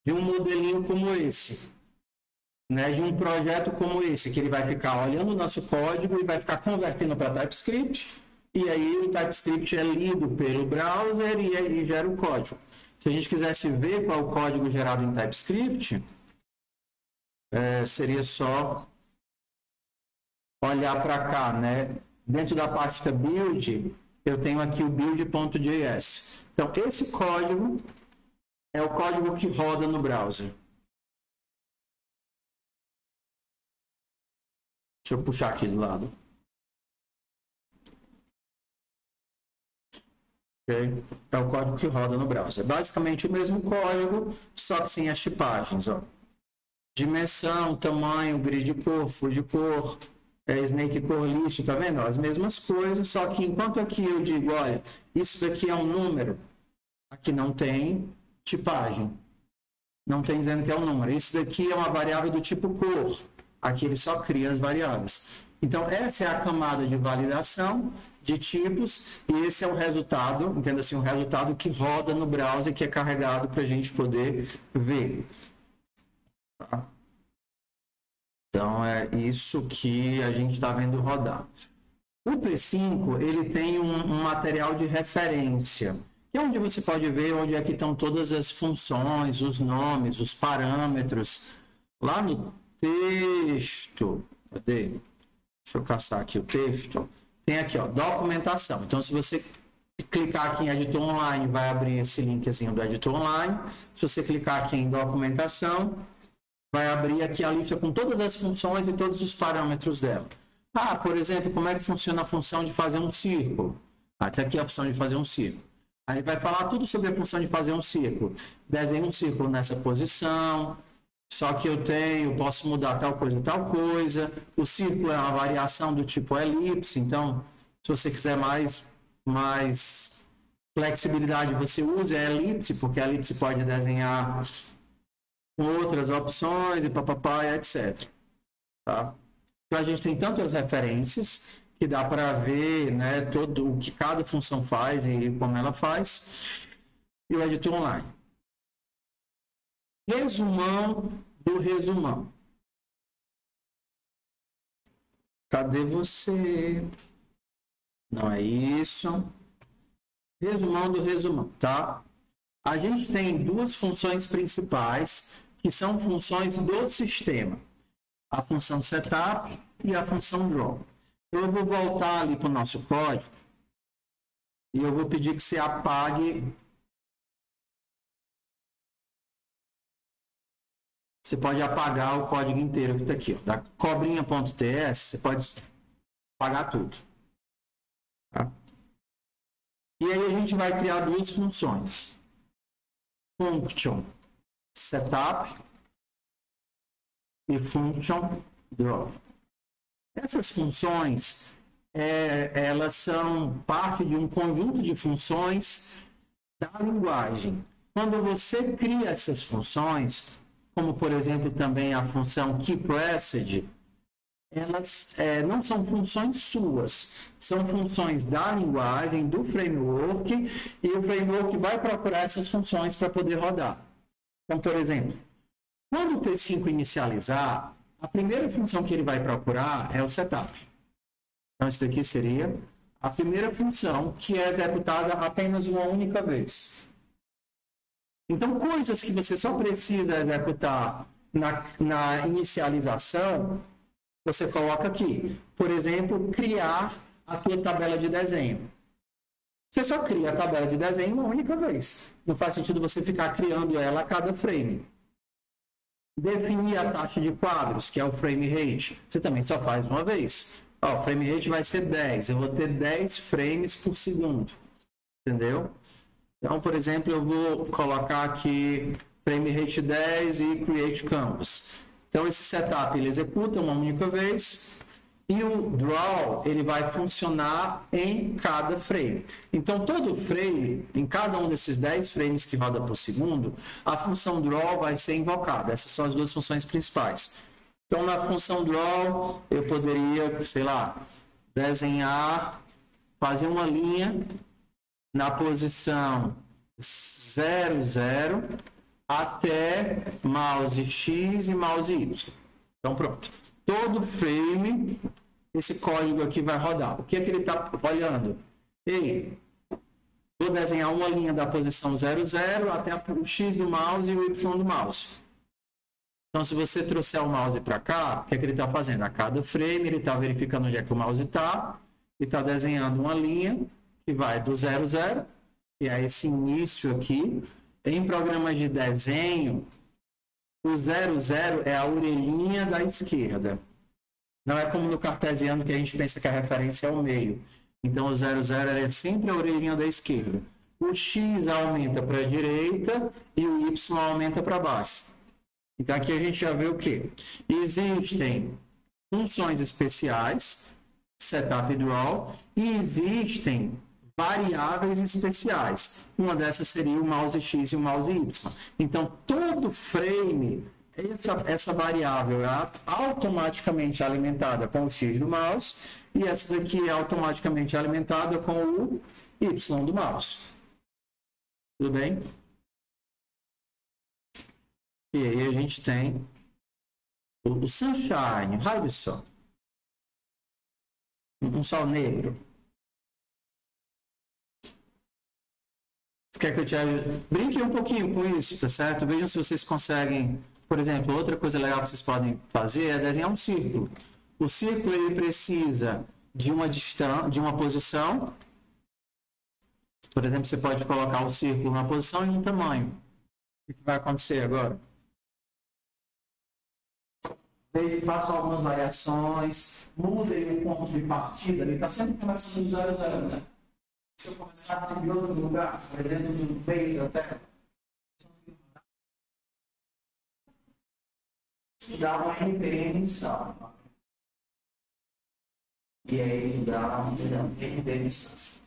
A: modelinho como esse, né? De um projeto como esse, que ele vai ficar olhando o nosso código e vai ficar convertendo para TypeScript, e aí o TypeScript é lido pelo browser e aí gera o código. Se a gente quisesse ver qual é o código gerado em TypeScript, seria só olhar para cá, né? Dentro da pasta build, eu tenho aqui o build.js. Então, esse código é o código que roda no browser. Deixa eu puxar aqui do lado. Okay? É o código que roda no browser. Basicamente o mesmo código, só que sem as tipagens. Ó. Dimensão, tamanho, grid de cor, full de cor, snake core list, tá vendo? As mesmas coisas, só que enquanto aqui eu digo, olha, isso daqui é um número, aqui não tem tipagem. Não tem dizendo que é um número. Isso daqui é uma variável do tipo cor. Aqui ele só cria as variáveis. Então, essa é a camada de validação de tipos e esse é o resultado, entenda assim, o resultado que roda no browser, que é carregado para a gente poder ver. Tá? Então, é isso que a gente está vendo rodar. O P5, ele tem um material de referência, que é onde você pode ver onde é que estão todas as funções, os nomes, os parâmetros. Lá no texto, cadê? Deixa eu caçar aqui o texto. Tem aqui, ó, documentação. Então, se você clicar aqui em editor online, vai abrir esse linkzinho do editor online. Se você clicar aqui em documentação, vai abrir aqui a lista com todas as funções e todos os parâmetros dela. Ah, por exemplo, como é que funciona a função de fazer um círculo? Até aqui a função de fazer um círculo. Aí vai falar tudo sobre a função de fazer um círculo. Desenhe um círculo nessa posição, só que posso mudar tal coisa. O círculo é uma variação do tipo elipse, então, se você quiser mais flexibilidade, você usa a elipse, porque a elipse pode desenhar com outras opções e papapá, etc. Tá? Então, a gente tem tantas referências que dá para ver, né, todo o que cada função faz e como ela faz. E o editor online. Resumão do resumão. Cadê você? Não é isso. Resumão do resumão, tá? A gente tem duas funções principais que são funções do sistema. A função setup e a função draw. Eu vou voltar ali para o nosso código e eu vou pedir que você apague. Você pode apagar o código inteiro que está aqui, ó. Da cobrinha.ts, você pode apagar tudo. Tá? E aí a gente vai criar duas funções. Function setup e function draw. Essas funções, elas são parte de um conjunto de funções da linguagem. Quando você cria essas funções, como por exemplo também a função keyPressed, elas não são funções suas, são funções da linguagem, do framework, e o framework vai procurar essas funções para poder rodar. Então, por exemplo, quando o T5 inicializar, a primeira função que ele vai procurar é o setup. Então, isso daqui seria a primeira função que é executada apenas uma única vez. Então, coisas que você só precisa executar na inicialização, você coloca aqui. Por exemplo, criar a tua tabela de desenho. Você só cria a tabela de desenho uma única vez. Não faz sentido você ficar criando ela a cada frame. Definir a taxa de quadros, que é o frame rate, você também só faz uma vez. Ó, o frame rate vai ser 10. Eu vou ter 10 frames por segundo. Entendeu? Então, por exemplo, eu vou colocar aqui frame rate 10 e create canvas. Então, esse setup ele executa uma única vez e o draw ele vai funcionar em cada frame. Então, todo frame, em cada um desses 10 frames que roda por segundo, a função draw vai ser invocada. Essas são as duas funções principais. Então, na função draw, eu poderia, sei lá, desenhar, fazer uma linha na posição 0, 0, até mouse X e mouse Y. Então, pronto. Todo frame, esse código aqui vai rodar. O que é que ele está olhando? Ei, vou desenhar uma linha da posição 0, 0 até o X do mouse e o Y do mouse. Então, se você trouxer o mouse para cá, o que é que ele está fazendo? A cada frame, ele está verificando onde é que o mouse está e está desenhando uma linha que vai do 0, 0, que é esse início aqui. Em programas de desenho, o 0, 0 é a orelhinha da esquerda. Não é como no cartesiano que a gente pensa que a referência é o meio. Então, o 0, 0 é sempre a orelhinha da esquerda. O X aumenta para a direita e o Y aumenta para baixo. Então, aqui a gente já vê o quê? Existem funções especiais, setup e draw, e existem variáveis especiais. Uma dessas seria o mouse X e o mouse Y. Então, todo frame, essa variável é automaticamente alimentada com o X do mouse e essa aqui é automaticamente alimentada com o Y do mouse. Tudo bem? E aí a gente tem o sunshine, raio de sol. Um sol negro. Quer que eu te brinque um pouquinho com isso, tá certo? Vejam se vocês conseguem, por exemplo, outra coisa legal que vocês podem fazer é desenhar um círculo. O círculo ele precisa de uma distância, de uma posição. Por exemplo, você pode colocar o círculo numa posição e um tamanho. O que vai acontecer agora? Ele faça algumas variações, muda o ponto de partida, ele está sempre começando do 0, 0, né? Se eu começar em outro lugar, por exemplo, no meio da Terra, dá uma referência. E aí dá uma referência.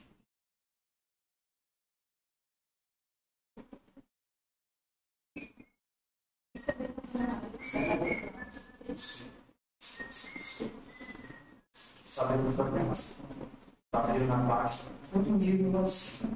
A: Sabendo da informação. Está na baixa. Muito nível assim.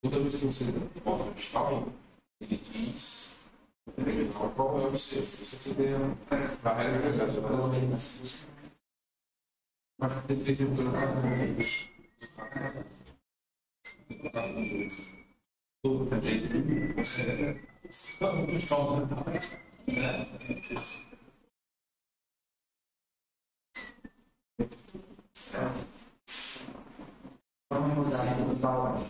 B: Toda vez que você bota um style, ele diz qual é o seu, se você puder carregar pelo menos. Mas tem que ter um tudo também.
C: Vamos mudar aqui do pau.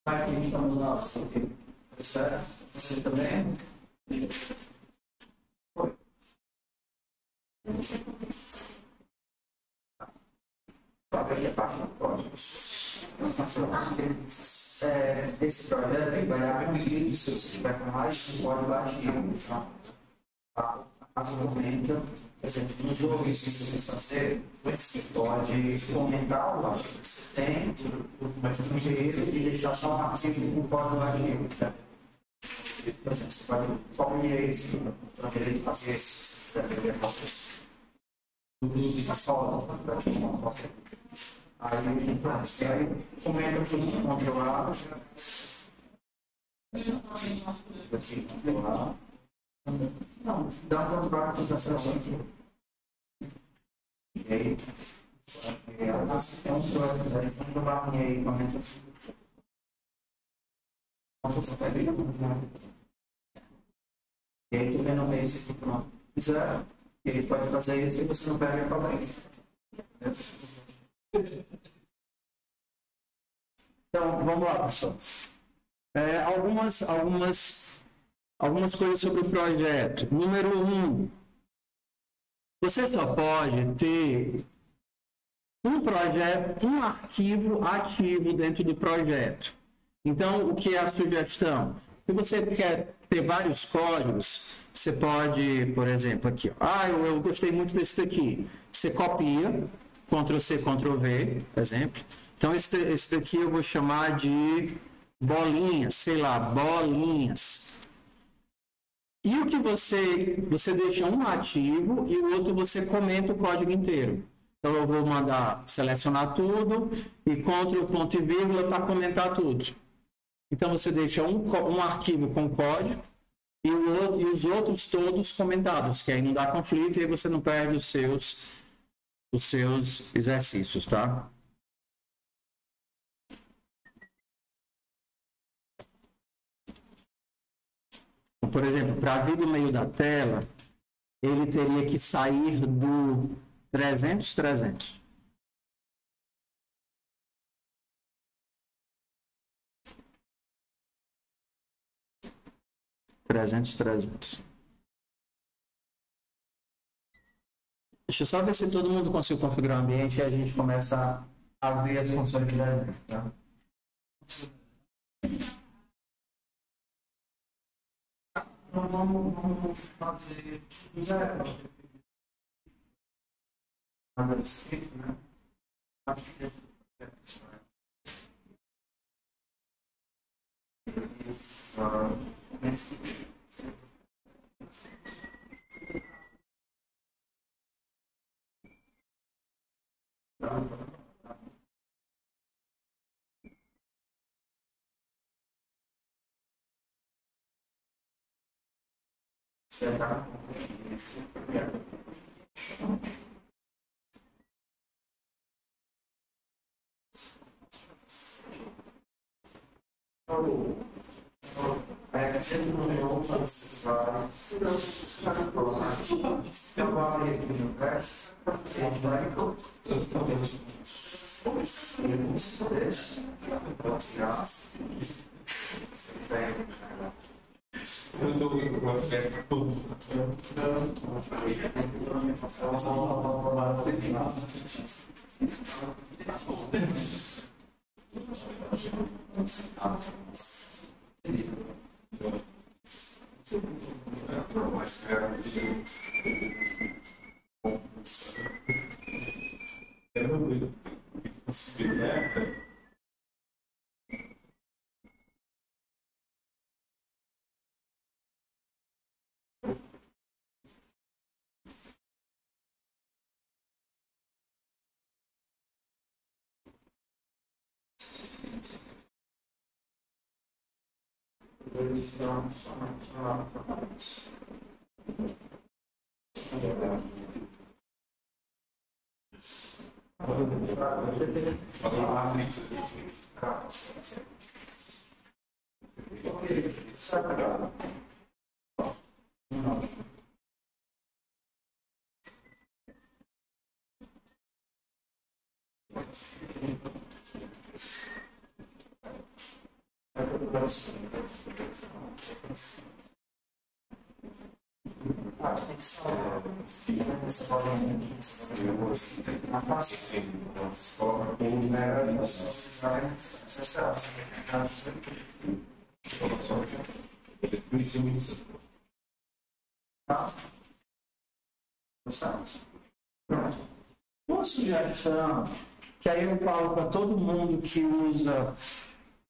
C: Aqui então nosso você também foi aqui a parte do código. Esse projeto vai dar um vídeo se você tiver com mais um código ativo a momento, por exemplo, no jogo isso que você fazer, você pode comentar o valor que você tem, o dinheiro e deixar só um arquivo com código ativo. Por exemplo, você pode copiar esse, para direito fazer isso, para ver as tudo a escola, aí comenta tudo controlado. Não, dá um contrato de acesso aqui. E aí, é um projeto aí, quando eu barrei aí, comenta. E aí, tu vendo o meio, se não quiser, ele pode fazer isso e você não perde a falência.
A: Então, vamos lá, pessoal. Algumas coisas sobre o projeto. Número 1. Você só pode ter um projeto, um arquivo ativo dentro do projeto. Então, o que é a sugestão? Se você quer ter vários códigos, você pode, por exemplo, aqui, eu gostei muito desse daqui. Você copia, Ctrl+C, Ctrl+V, exemplo. Então, esse daqui eu vou chamar de bolinhas, sei lá, bolinhas. E o que você deixa um ativo e o outro você comenta o código inteiro. Então, eu vou mandar selecionar tudo e Ctrl, ponto e vírgula para comentar tudo. Então, você deixa um arquivo com código e os outros todos comentados, que aí não dá conflito e aí você não perde os seus exercícios, tá? Por exemplo, para vir do meio da tela, ele teria que sair do 300. Deixa eu só ver se todo mundo conseguiu configurar o ambiente e a gente começa a ver as funções de desenho, tá? Vamos fazer
B: mas se quiser.
A: Uma sugestão que aí eu falo para todo mundo que usa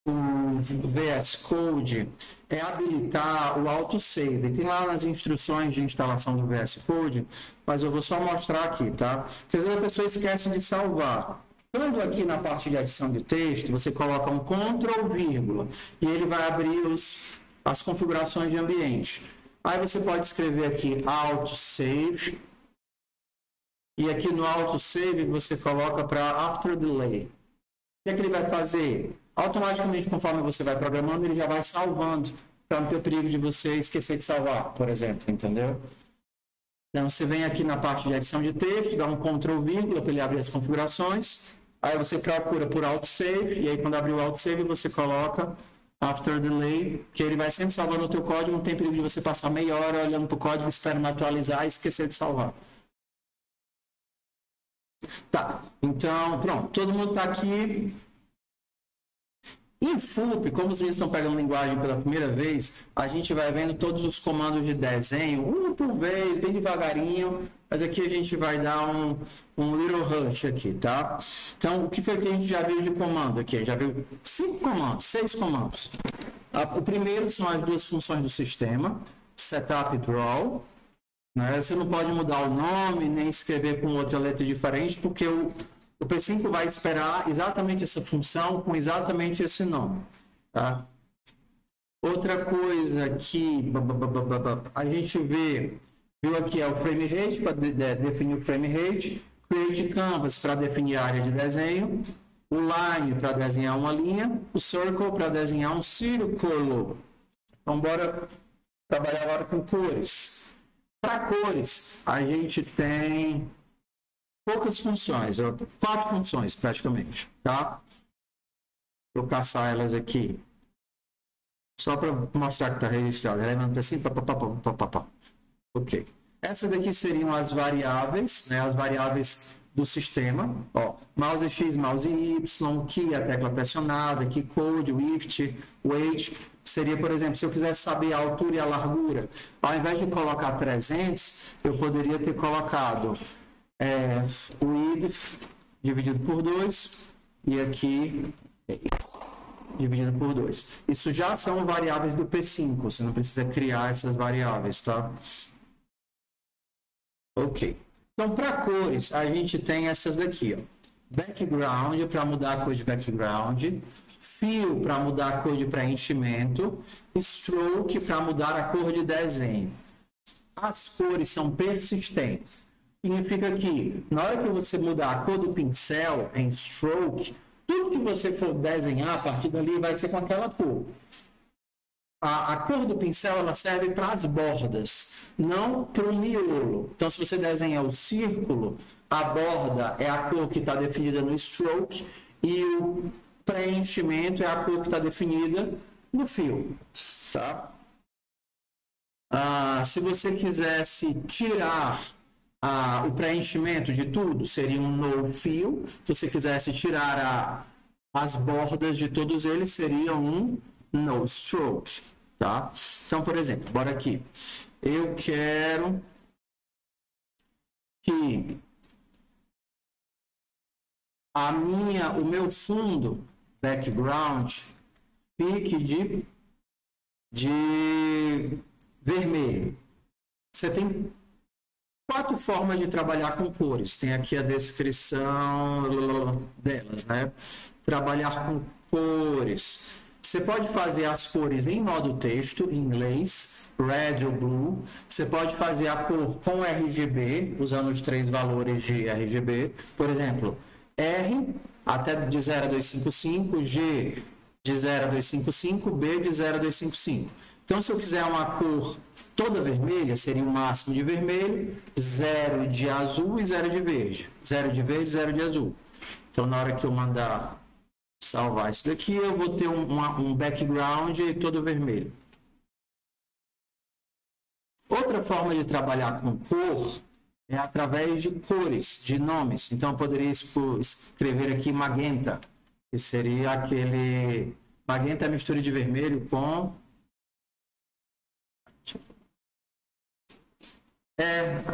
A: o VS Code é habilitar o autosave. Tem lá nas instruções de instalação do VS Code, mas eu vou só mostrar aqui, tá? Porque às vezes a pessoa esquece de salvar. Quando aqui na parte de adição de texto, você coloca um Ctrl, vírgula, e ele vai abrir as configurações de ambiente. Aí você pode escrever aqui autosave, e aqui no autosave você coloca para after delay. O que é que ele vai fazer? Automaticamente, conforme você vai programando, ele já vai salvando, para não ter perigo de você esquecer de salvar, por exemplo, entendeu? Então, você vem aqui na parte de adição de texto, dá um Ctrl, vírgula, para ele abrir as configurações, aí você procura por autosave, e aí quando abrir o autosave, você coloca after delay, que ele vai sempre salvando o teu código, não tem perigo de você passar meia hora olhando para o código, esperando atualizar e esquecer de salvar. Tá, então, pronto, todo mundo está aqui. Em FUP, como os meninos estão pegando linguagem pela primeira vez, a gente vai vendo todos os comandos de desenho, um por vez, bem devagarinho, mas aqui a gente vai dar um little rush aqui, tá? Então, o que foi que a gente já viu de comando aqui? A gente já viu 5 comandos, 6 comandos. O primeiro são as duas funções do sistema, setup e draw. Né? Você não pode mudar o nome, nem escrever com outra letra diferente, porque o P5 vai esperar exatamente essa função com exatamente esse nome. Tá? Outra coisa que a gente viu aqui é o frame rate, para definir o frame rate, create canvas para definir a área de desenho, o line para desenhar uma linha, o circle para desenhar um círculo. Então, bora trabalhar agora com cores. Para cores, a gente tem poucas funções, 4 funções praticamente, tá? Vou caçar elas aqui, só para mostrar que está registrado. Elemento assim, ok. Essas daqui seriam as variáveis, né? As variáveis do sistema. Ó, mouse X, mouse Y, key, a tecla pressionada, key code, width, weight. Seria, por exemplo, se eu quisesse saber a altura e a largura, ao invés de colocar 300, eu poderia ter colocado width dividido por 2 e aqui dividido por 2. Isso já são variáveis do P5, você não precisa criar essas variáveis, tá? Ok. Então, para cores, a gente tem essas daqui, ó. Background, para mudar a cor de background. Fill, para mudar a cor de preenchimento. Stroke, para mudar a cor de desenho. As cores são persistentes. Significa que, na hora que você mudar a cor do pincel em stroke, tudo que você for desenhar a partir dali vai ser com aquela cor. A cor do pincel ela serve para as bordas, não para o miolo. Então, se você desenhar o círculo, a borda é a cor que está definida no stroke e o preenchimento é a cor que está definida no fill. Tá? Se você quisesse tirar o preenchimento de tudo, seria um no fill. Se você quisesse tirar as bordas de todos eles, seria um no stroke. tá? Então, por exemplo, bora aqui. Eu quero que o meu fundo, background, fique de vermelho. Você tem 4 formas de trabalhar com cores. Tem aqui a descrição delas, né? Trabalhar com cores. Você pode fazer as cores em modo texto, em inglês, red ou blue. Você pode fazer a cor com RGB, usando os 3 valores de RGB. Por exemplo, R até de 0 a 255, G de 0 a 255, B de 0 a 255. Então, se eu quiser uma cor toda vermelha, seria o máximo de vermelho, 0 de azul e 0 de verde. 0 de verde, 0 de azul. Então, na hora que eu mandar salvar isso daqui, eu vou ter um background todo vermelho. Outra forma de trabalhar com cor é através de cores, de nomes. Então, eu poderia escrever aqui magenta, que seria aquele... Magenta é a mistura de vermelho com...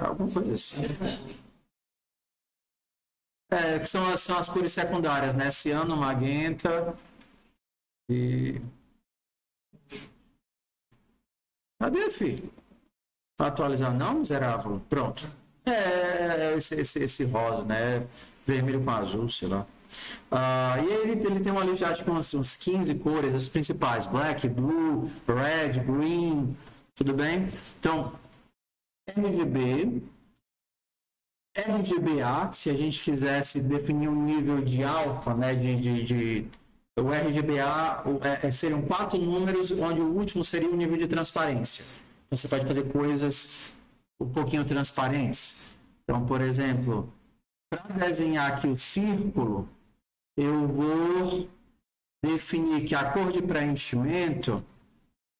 A: alguma coisa assim. Que são as cores secundárias, né? Ciano, magenta e... Cadê, filho? Para atualizar, não, miserável? Pronto. Esse rosa, né? Vermelho com azul, sei lá. E aí ele tem uma lista de uns 15 cores, as principais. Black, blue, red, green, tudo bem? Então, RGB, RGBA, se a gente quisesse definir um nível de alfa, né, o RGBA seriam 4 números, onde o último seria o nível de transparência. Então, você pode fazer coisas um pouquinho transparentes. Então, por exemplo, para desenhar aqui o círculo, eu vou definir que a cor de preenchimento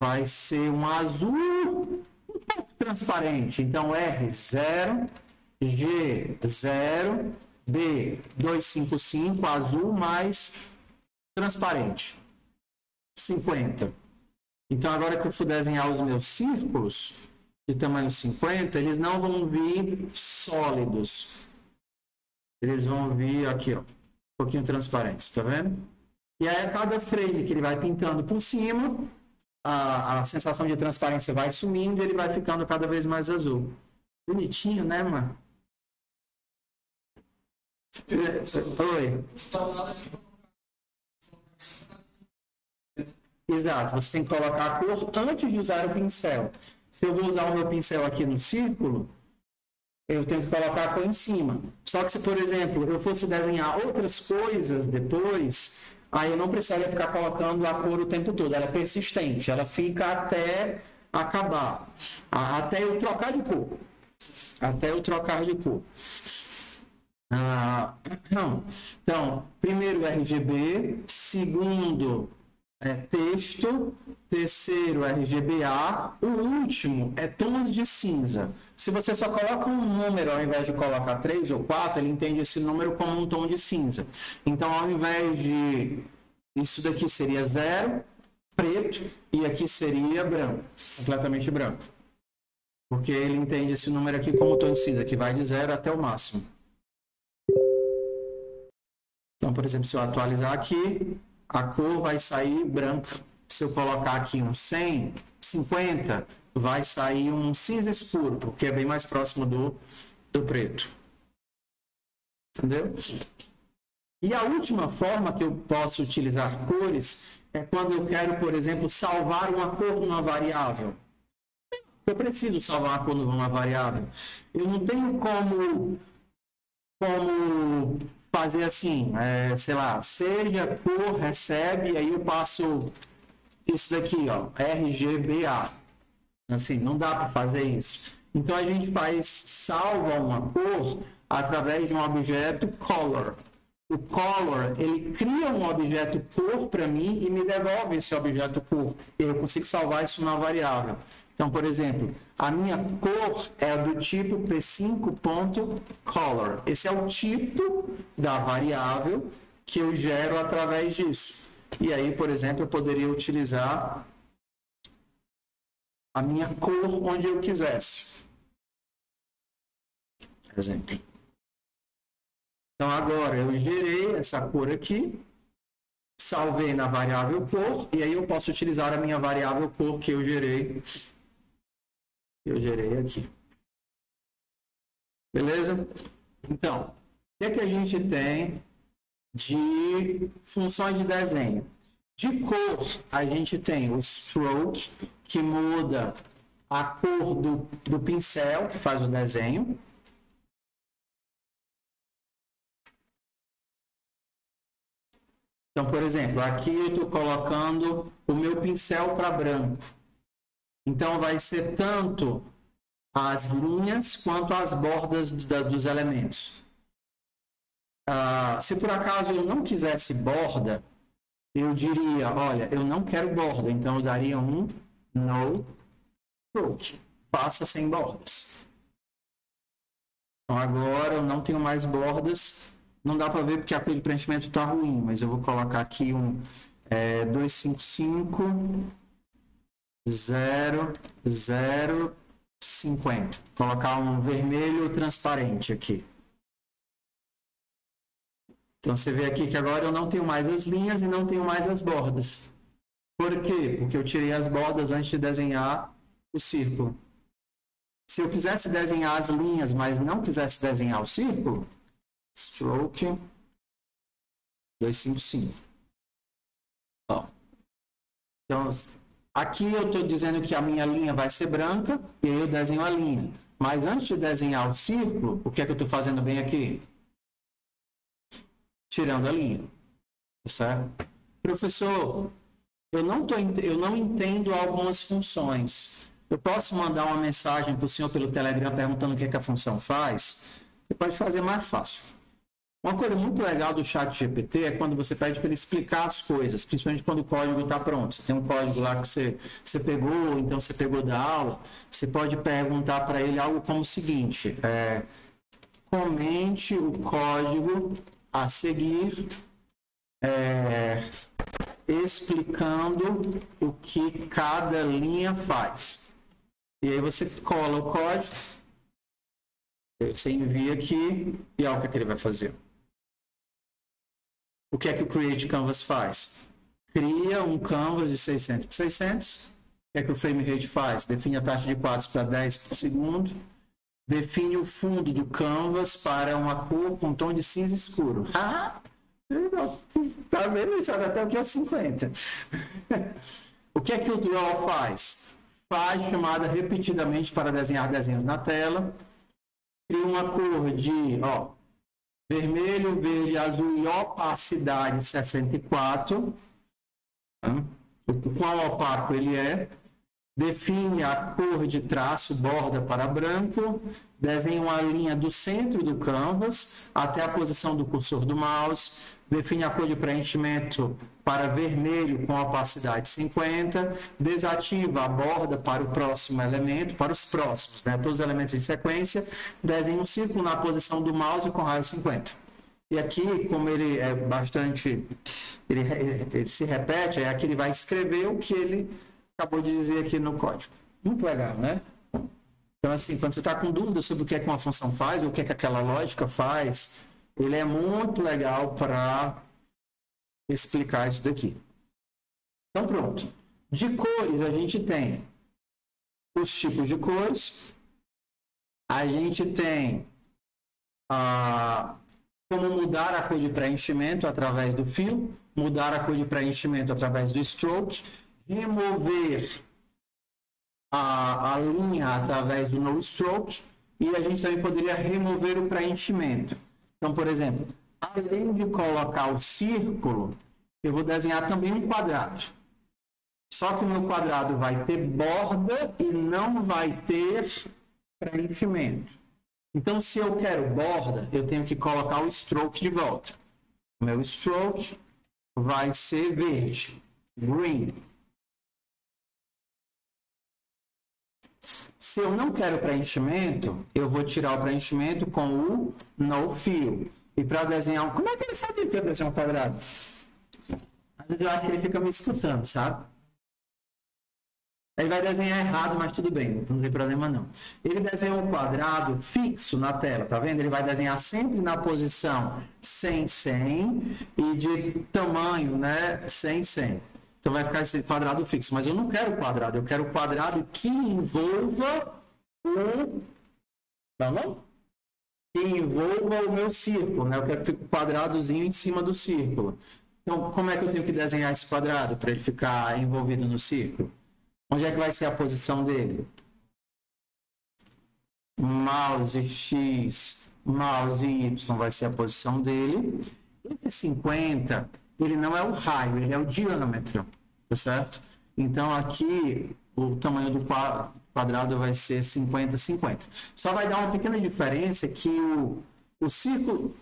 A: vai ser um azul um pouco transparente. Então, R0, G0, B255, azul mais transparente. 50. Então, agora que eu for desenhar os meus círculos de tamanho 50, eles não vão vir sólidos. Eles vão vir aqui, ó, um pouquinho transparentes, tá vendo? E aí, a cada frame que ele vai pintando por cima, a sensação de transparência vai sumindo e ele vai ficando cada vez mais azul. Bonitinho, né, mano? Oi. Exato, você tem que colocar a cor antes de usar o pincel. Se eu vou usar o meu pincel aqui no círculo, eu tenho que colocar a cor em cima. Só que se, por exemplo, eu fosse desenhar outras coisas depois, aí eu não precisaria ficar colocando a cor o tempo todo. Ela é persistente, ela fica até acabar, até eu trocar de cor. Até eu trocar de cor. Então, primeiro RGB, segundo texto, terceiro RGBA, o último é tons de cinza. Se você só coloca um número ao invés de colocar 3 ou 4, ele entende esse número como um tom de cinza. Então, ao invés de isso daqui seria 0, preto, e aqui seria branco, completamente branco. Porque ele entende esse número aqui como tom de cinza, que vai de 0 até o máximo. Então, por exemplo, se eu atualizar aqui, a cor vai sair branca. Se eu colocar aqui um 100, 50, vai sair um cinza escuro, porque é bem mais próximo do preto. Entendeu? E a última forma que eu posso utilizar cores é quando eu quero, por exemplo, salvar uma cor numa variável. Eu preciso salvar uma cor numa variável. Eu não tenho como fazer assim, sei lá, seja cor, recebe, aí eu passo isso daqui, ó, RGBA. Assim, não dá para fazer isso. Então a gente salva uma cor através de um objeto color. O color, ele cria um objeto cor para mim e me devolve esse objeto cor. Eu consigo salvar isso na variável. Então, por exemplo, a minha cor é do tipo p5.color. Esse é o tipo da variável que eu gero através disso. E aí, por exemplo, eu poderia utilizar a minha cor onde eu quisesse. Por exemplo. Então, agora eu gerei essa cor aqui, salvei na variável cor, e aí eu posso utilizar a minha variável cor que eu gerei aqui. Beleza? Então, o que é que a gente tem de funções de desenho? De cor, a gente tem o stroke, que muda a cor do pincel que faz o desenho. Então, por exemplo, aqui eu estou colocando o meu pincel para branco. Então, vai ser tanto as linhas quanto as bordas dos elementos. Se por acaso eu não quisesse borda, eu diria, olha, eu não quero borda, então eu daria um no stroke, faça sem bordas. Então agora eu não tenho mais bordas, não dá para ver porque a cor de preenchimento está ruim, mas eu vou colocar aqui um 255 0050, colocar um vermelho transparente aqui. Então, você vê aqui que agora eu não tenho mais as linhas e não tenho mais as bordas. Por quê? Porque eu tirei as bordas antes de desenhar o círculo. Se eu quisesse desenhar as linhas, mas não quisesse desenhar o círculo, stroke 255. Ó. Então, aqui eu estou dizendo que a minha linha vai ser branca e aí eu desenho a linha. Mas antes de desenhar o círculo, o que é que eu estou fazendo bem aqui? Tirando a linha, certo? Professor, eu não entendo algumas funções. Eu posso mandar uma mensagem para o senhor pelo Telegram perguntando o que é que a função faz? Você pode fazer mais fácil. Uma coisa muito legal do ChatGPT é quando você pede para ele explicar as coisas, principalmente quando o código está pronto. Você tem um código lá que você pegou, então você pegou da aula, você pode perguntar para ele algo como o seguinte, comente o código a seguir, explicando o que cada linha faz. E aí você cola o código, você envia aqui e olha o que ele vai fazer. O que é que o Create Canvas faz? Cria um canvas de 600 por 600. O que é que o Frame Rate faz? Define a taxa de quadros para 10 por segundo. Define o fundo do canvas para uma cor com tom de cinza escuro. Tá vendo? Isso até o que é 50. O que é que o Draw faz? Faz chamada repetidamente para desenhar desenhos na tela. Cria uma cor de vermelho, verde, azul e opacidade 64. O quão opaco ele é. Define a cor de traço, borda para branco, desenha uma linha do centro do canvas até a posição do cursor do mouse, define a cor de preenchimento para vermelho com opacidade 50, desativa a borda para o próximo elemento, para os próximos, né? Todos os elementos em sequência, desenha um círculo na posição do mouse com raio 50. E aqui, como ele é bastante, ele se repete, aqui ele vai escrever o que ele acabou de dizer aqui no código. Muito legal, né? Então, assim, quando você está com dúvida sobre o que é que uma função faz, ou o que é que aquela lógica faz, ele é muito legal para explicar isso daqui. Então, pronto. De cores, a gente tem os tipos de cores, a gente tem como mudar a cor de preenchimento através do fio, mudar a cor de preenchimento através do stroke, remover a linha através do no stroke, e a gente também poderia remover o preenchimento. Então, por exemplo, além de colocar o círculo, eu vou desenhar também um quadrado. Só que o meu quadrado vai ter borda e não vai ter preenchimento. Então, se eu quero borda, eu tenho que colocar o stroke de volta. O meu stroke vai ser verde, green. Se eu não quero preenchimento, eu vou tirar o preenchimento com o no fill. E para desenhar como é que ele sabia que eu ia desenhar um quadrado? Às vezes eu acho que ele fica me escutando, sabe? Ele vai desenhar errado, mas tudo bem, não tem problema não. Ele desenhou um quadrado fixo na tela, tá vendo? Ele vai desenhar sempre na posição 100, 100 e de tamanho, né, 100, 100. Então vai ficar esse quadrado fixo, mas eu não quero quadrado, eu quero quadrado que envolva o... Não? Que envolva o meu círculo, né? Eu quero que fique um quadradozinho em cima do círculo. Então, como é que eu tenho que desenhar esse quadrado para ele ficar envolvido no círculo? Onde é que vai ser a posição dele? Mouse X, mouse Y vai ser a posição dele. Esse 50, ele não é o raio, ele é o diâmetro, tá certo? Então, aqui, o tamanho do quadrado vai ser 50, 50. Só vai dar uma pequena diferença que o círculo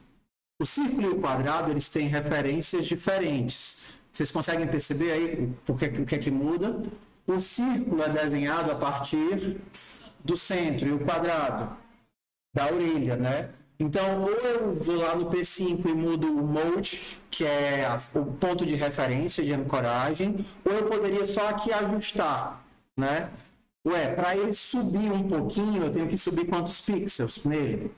A: e o quadrado, eles têm referências diferentes. Vocês conseguem perceber aí o que é que muda? O círculo é desenhado a partir do centro e o quadrado da orelha, né? Então, ou eu vou lá no P5 e mudo o mode, que é o ponto de referência de ancoragem, ou eu poderia só aqui ajustar, né? Para ele subir um pouquinho, eu tenho que subir quantos pixels nele?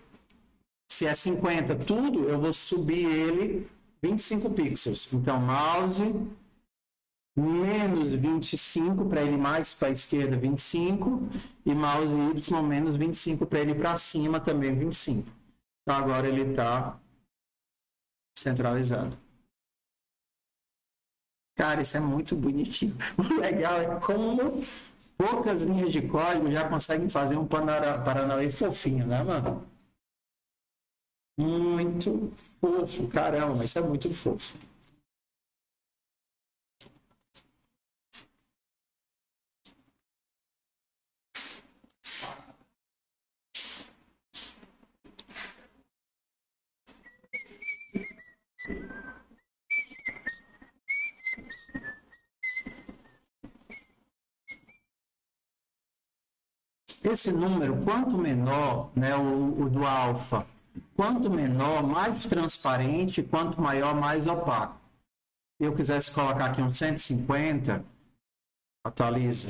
A: Se é 50 tudo, eu vou subir ele 25 pixels. Então, mouse menos 25 para ele mais para a esquerda 25 e mouse Y menos 25 para ele para cima também 25. Então agora ele está centralizado. Cara, isso é muito bonitinho. O legal é como poucas linhas de código já conseguem fazer um Paranauê fofinho, né, mano? Muito fofo, caramba, isso é muito fofo. Esse número, quanto menor, né, o do alfa, quanto menor, mais transparente, quanto maior, mais opaco. Se eu quisesse colocar aqui um 150, atualiza.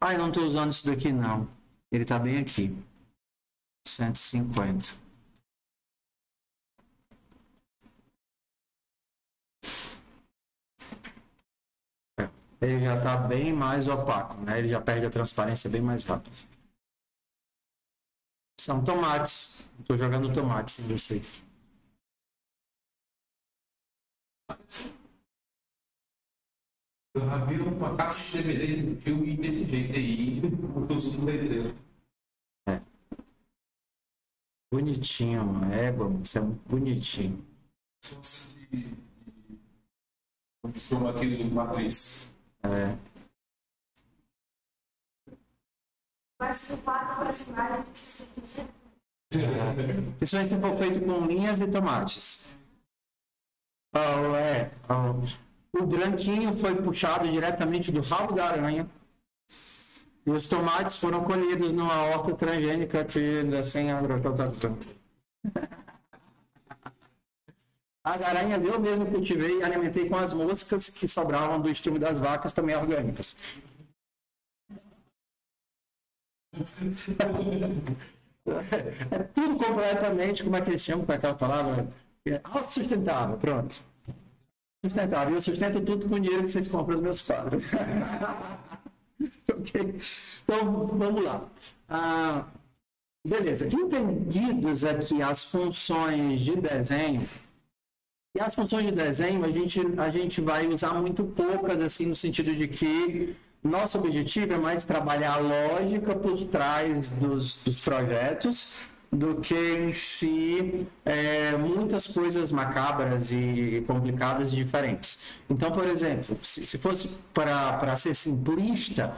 A: Ah, eu não estou usando isso daqui não. Ele está bem aqui. 150. Ele já está bem mais opaco, né? Ele já perde a transparência bem mais rápido. São tomates. Estou jogando tomates em vocês.
B: Eu já vi uma caixa de DVD de filme desse jeito aí, do letreiro.
A: É. Bonitinho, uma égua, isso é muito bonitinho.
B: Como aquele do Matriz.
A: É. Principalmente se for feito com linhas e tomates. O branquinho foi puxado diretamente do rabo da aranha. E os tomates foram colhidos numa horta transgênica sem agroproteção. As aranhas eu mesmo cultivei e alimentei com as moscas que sobravam do estrume das vacas, também orgânicas. É tudo completamente, como é que eles chamam com aquela palavra? Autossustentável, pronto. Sustentável. Eu sustento tudo com o dinheiro que vocês compram os meus quadros. Okay. Então, vamos lá. Beleza. Entendidas aqui as funções de desenho, e as funções de desenho a gente vai usar muito poucas, assim, no sentido de que nosso objetivo é mais trabalhar a lógica por trás dos projetos do que em si muitas coisas macabras e complicadas e diferentes. Então, por exemplo, se fosse para ser simplista,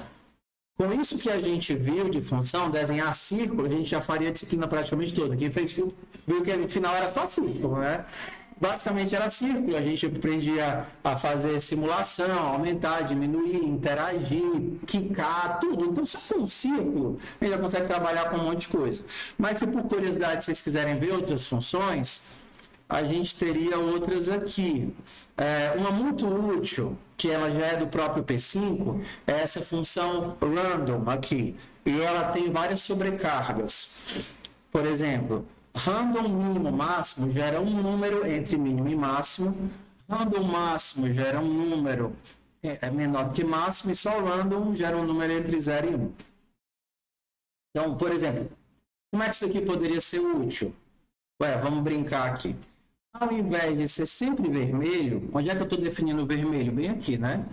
A: com isso que a gente viu de função, desenhar círculo, a gente já faria a disciplina praticamente toda. Quem fez viu que no final era só círculo, né? Basicamente era círculo, a gente aprendia a fazer simulação, aumentar, diminuir, interagir, quicar, tudo. Então, só com um círculo, a gente já consegue trabalhar com um monte de coisa. Mas se por curiosidade vocês quiserem ver outras funções, a gente teria outras aqui. Uma muito útil, que ela já é do próprio P5, é essa função random aqui. E ela tem várias sobrecargas. Por exemplo, random mínimo máximo gera um número entre mínimo e máximo. Random máximo gera um número menor do que máximo. E só random gera um número entre 0 e 1. Então, por exemplo, como é que isso aqui poderia ser útil? Vamos brincar aqui. Ao invés de ser sempre vermelho, onde é que eu estou definindo o vermelho? Bem aqui, né?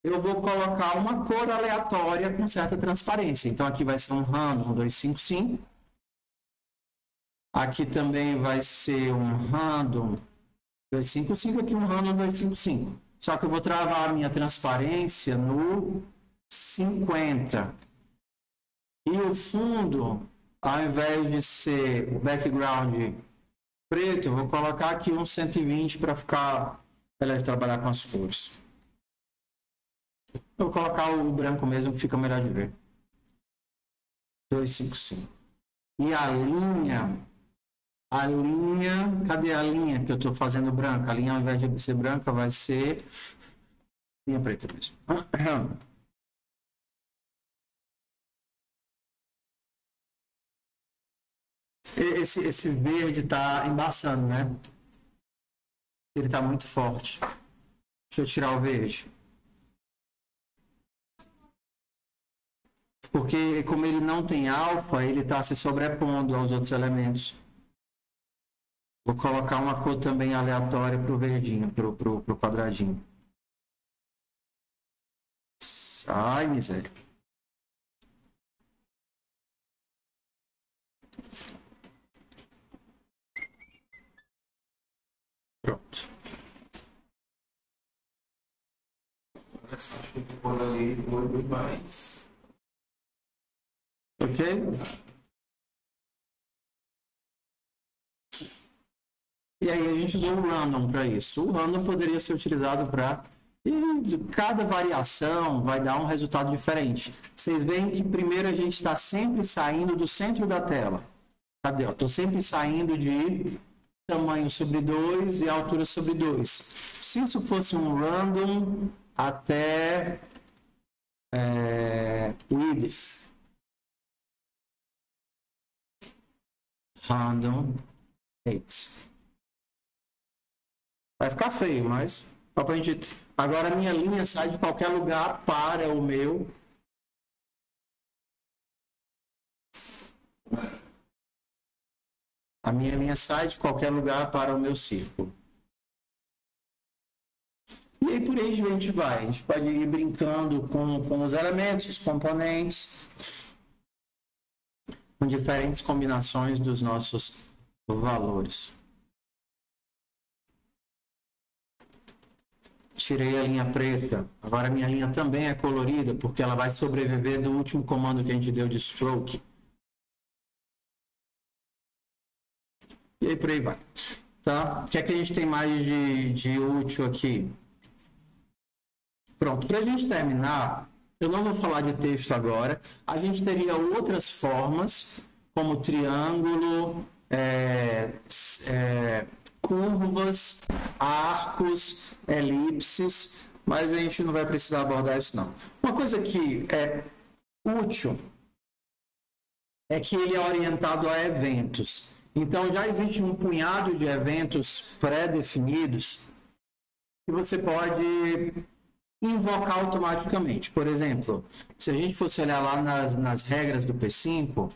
A: Eu vou colocar uma cor aleatória com certa transparência. Então, aqui vai ser um random 255. Aqui também vai ser um random 255, aqui um random 255. Só que eu vou travar a minha transparência no 50. E o fundo, ao invés de ser o background preto, eu vou colocar aqui um 120 para ficar melhor de trabalhar com as cores. Eu vou colocar o branco mesmo, que fica melhor de ver. 255. E a linha, cadê a linha que eu estou fazendo branca? A linha, ao invés de ser branca, vai ser linha preta mesmo. Esse verde está embaçando, né? Ele está muito forte. Deixa eu tirar o verde. Porque como ele não tem alfa, ele está se sobrepondo aos outros elementos. Vou colocar uma cor também aleatória para o verdinho, para o quadradinho. Ai, miséria. Pronto.
B: Acho que por ali foi mais.
A: Ok? E aí a gente usou o random para isso. O random poderia ser utilizado para... E cada variação vai dar um resultado diferente. Vocês veem que primeiro a gente está sempre saindo do centro da tela. Cadê? Estou sempre saindo de tamanho sobre 2 e altura sobre 2. Se isso fosse um random até width. Random 8. Vai ficar feio, mas só pra gente... Agora a minha linha sai de qualquer lugar para o meu. A minha linha sai de qualquer lugar para o meu círculo. E aí por aí a gente vai. A gente pode ir brincando com os elementos, os componentes, com diferentes combinações dos nossos valores. Tirei a linha preta. Agora a minha linha também é colorida, porque ela vai sobreviver do último comando que a gente deu de stroke. E aí por aí vai. Tá? O que é que a gente tem mais de útil aqui? Pronto, para a gente terminar, eu não vou falar de texto agora. A gente teria outras formas, como triângulo, curvas, arcos, elipses, mas a gente não vai precisar abordar isso não. Uma coisa que é útil é que ele é orientado a eventos. Então já existe um punhado de eventos pré-definidos que você pode invocar automaticamente. Por exemplo, se a gente fosse olhar lá nas regras do P5,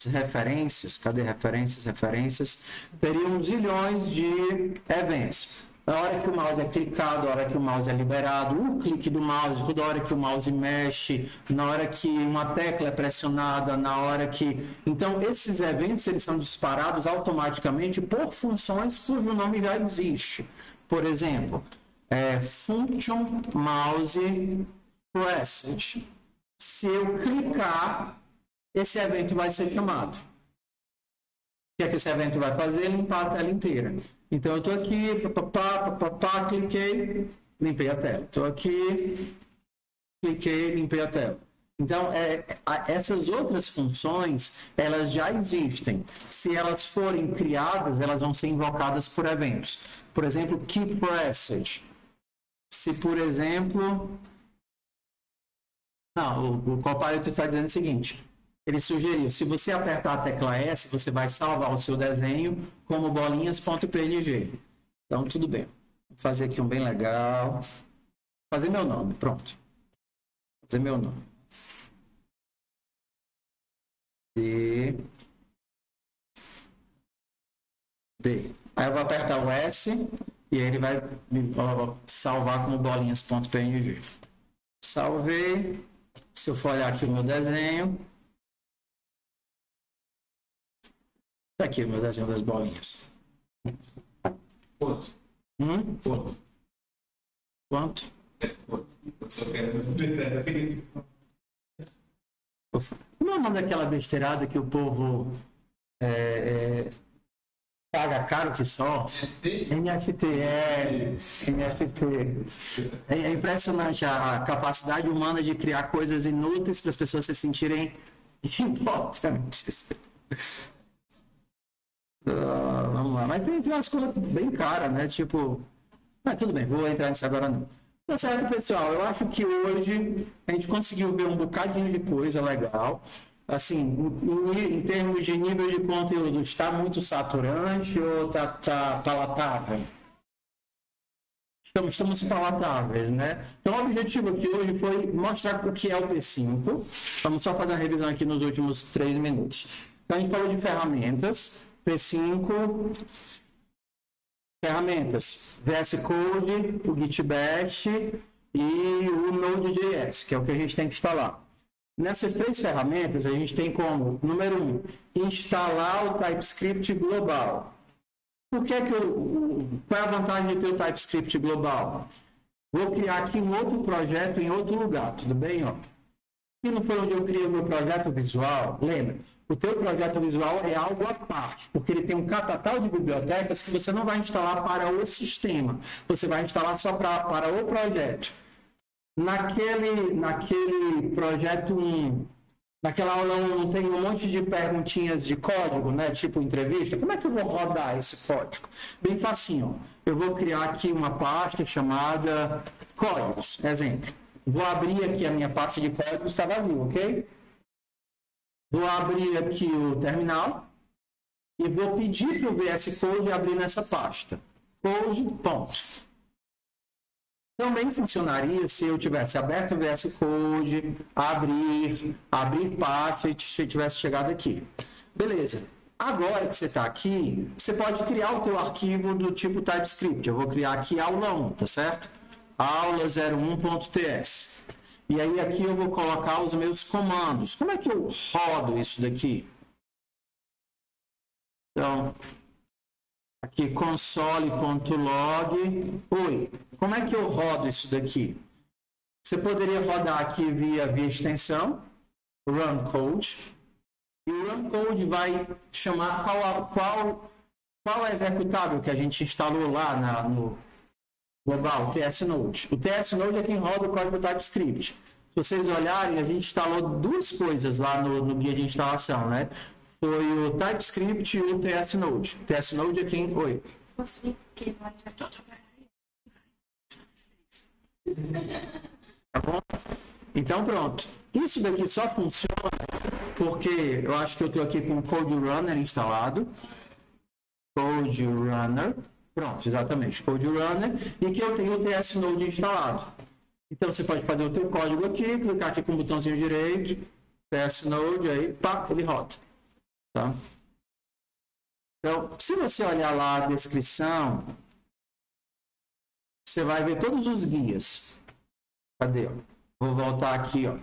A: referências, cadê referências, teriam zilhões de eventos. Na hora que o mouse é clicado, na hora que o mouse é liberado, o clique do mouse, toda hora que o mouse mexe, na hora que uma tecla é pressionada, na hora que... Então, esses eventos, eles são disparados automaticamente por funções cujo nome já existe. Por exemplo, function mouse present. Se eu clicar, esse evento vai ser chamado. O que é que esse evento vai fazer? Limpar a tela inteira. Então, eu estou aqui, cliquei, limpei a tela. Estou aqui, cliquei, limpei a tela. Então, essas outras funções, elas já existem. Se elas forem criadas, elas vão ser invocadas por eventos. Por exemplo, keep message. Se, por exemplo... Não, o Copilot está dizendo o seguinte. Ele sugeriu, se você apertar a tecla S, você vai salvar o seu desenho como bolinhas.png. Então, tudo bem. Vou fazer aqui um bem legal. Fazer meu nome, pronto. Fazer meu nome. D. Aí eu vou apertar o S e aí ele vai me salvar como bolinhas.png. Salvei. Se eu for olhar aqui o meu desenho, tá aqui o meu desenho das bolinhas.
B: Quanto?
A: Quanto? Como é o nome daquela besteirada que o povo paga caro que só? NFT, NFT. É impressionante a capacidade humana de criar coisas inúteis para as pessoas se sentirem importantes. Vamos lá, mas tem umas coisas bem caras, né? Tipo, mas tudo bem, vou entrar nisso agora não. Tá certo, pessoal, eu acho que hoje a gente conseguiu ver um bocadinho de coisa legal. Assim, em termos de nível de conteúdo, está muito saturante ou tá palatável? Estamos palatáveis, né? Então, o objetivo aqui hoje foi mostrar o que é o P5. Vamos só fazer uma revisão aqui nos últimos 3 minutos. Então, a gente falou de ferramentas. P5, ferramentas, VS Code, o Git Bash e o Node.js, que é o que a gente tem que instalar. Nessas 3 ferramentas, a gente tem como, número 1, instalar o TypeScript global. Qual é a vantagem de ter o TypeScript global? Vou criar aqui um outro projeto em outro lugar, tudo bem? Ó? Se não for onde eu criei o meu projeto visual, lembra, o teu projeto visual é algo à parte, porque ele tem um catatal de bibliotecas que você não vai instalar para o sistema, você vai instalar só para o projeto. Naquele projeto 1, naquela aula 1, tem um monte de perguntinhas de código, né? Tipo entrevista. Como é que eu vou rodar esse código? Bem facinho. Eu vou criar aqui uma pasta chamada códigos, exemplo. Vou abrir aqui a minha pasta de códigos, está vazio, ok? Vou abrir aqui o terminal e vou pedir para o VS Code abrir nessa pasta. Code, ponto. Também funcionaria se eu tivesse aberto o VS Code, abrir pasta e tivesse chegado aqui. Beleza. Agora que você está aqui, você pode criar o teu arquivo do tipo TypeScript. Eu vou criar aqui aula 1, tá certo? aula01.ts. E aí aqui eu vou colocar os meus comandos. Como é que eu rodo isso daqui? Então, aqui console.log. Oi, como é que eu rodo isso daqui? Você poderia rodar aqui via extensão, run code. E o run code vai chamar qual executável que a gente instalou lá no global, o TS Node. O TS Node é quem roda o código TypeScript. Se vocês olharem, a gente instalou 2 coisas lá no guia de instalação, né? Foi o TypeScript e o TS Node. O TS Node é quem... Oi.
D: Posso vir porque agora já
A: Tá bom? Então, pronto. Isso daqui só funciona porque eu acho que eu estou aqui com o Code Runner instalado. Code Runner. Pronto, exatamente. Code Runner. E que eu tenho o TS Node instalado. Então, você pode fazer o teu código aqui, clicar aqui com o botãozinho direito, TS Node, aí, pá, ele roda. Tá? Então, se você olhar lá a descrição, você vai ver todos os guias. Cadê? Vou voltar aqui, ó.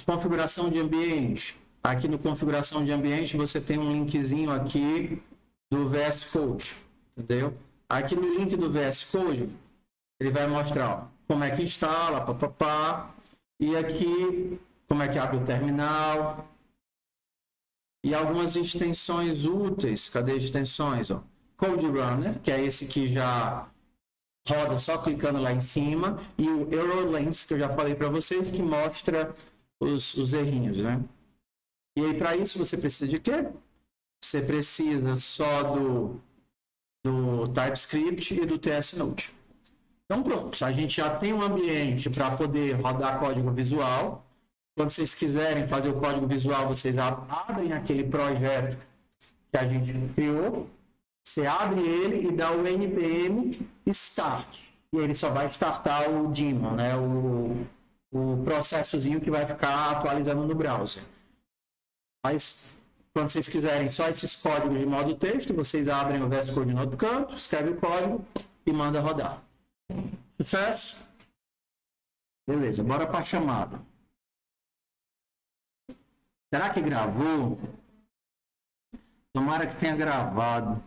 A: Configuração de ambiente. Aqui no configuração de ambiente você tem um linkzinho aqui do VS Code, entendeu? Aqui no link do VS Code ele vai mostrar, ó, como é que instala, papapá, e aqui como é que abre o terminal e algumas extensões úteis. Cadê as extensões? Ó? Code Runner, que é esse que já roda só clicando lá em cima, e o Error Lens, que eu já falei para vocês, que mostra os errinhos, né? E aí, para isso, você precisa de quê? Você precisa só do TypeScript e do TS Node. Então, pronto. A gente já tem um ambiente para poder rodar código visual. Quando vocês quiserem fazer o código visual, vocês abrem aquele projeto que a gente criou. Você abre ele e dá o npm start. E ele só vai startar o daemon, né? O processozinho que vai ficar atualizando no browser. Mas, quando vocês quiserem só esses códigos de modo texto, vocês abrem o VS Code no outro canto, escreve o código e manda rodar. Sucesso? Beleza, bora para a chamada. Será que gravou? Tomara que tenha gravado.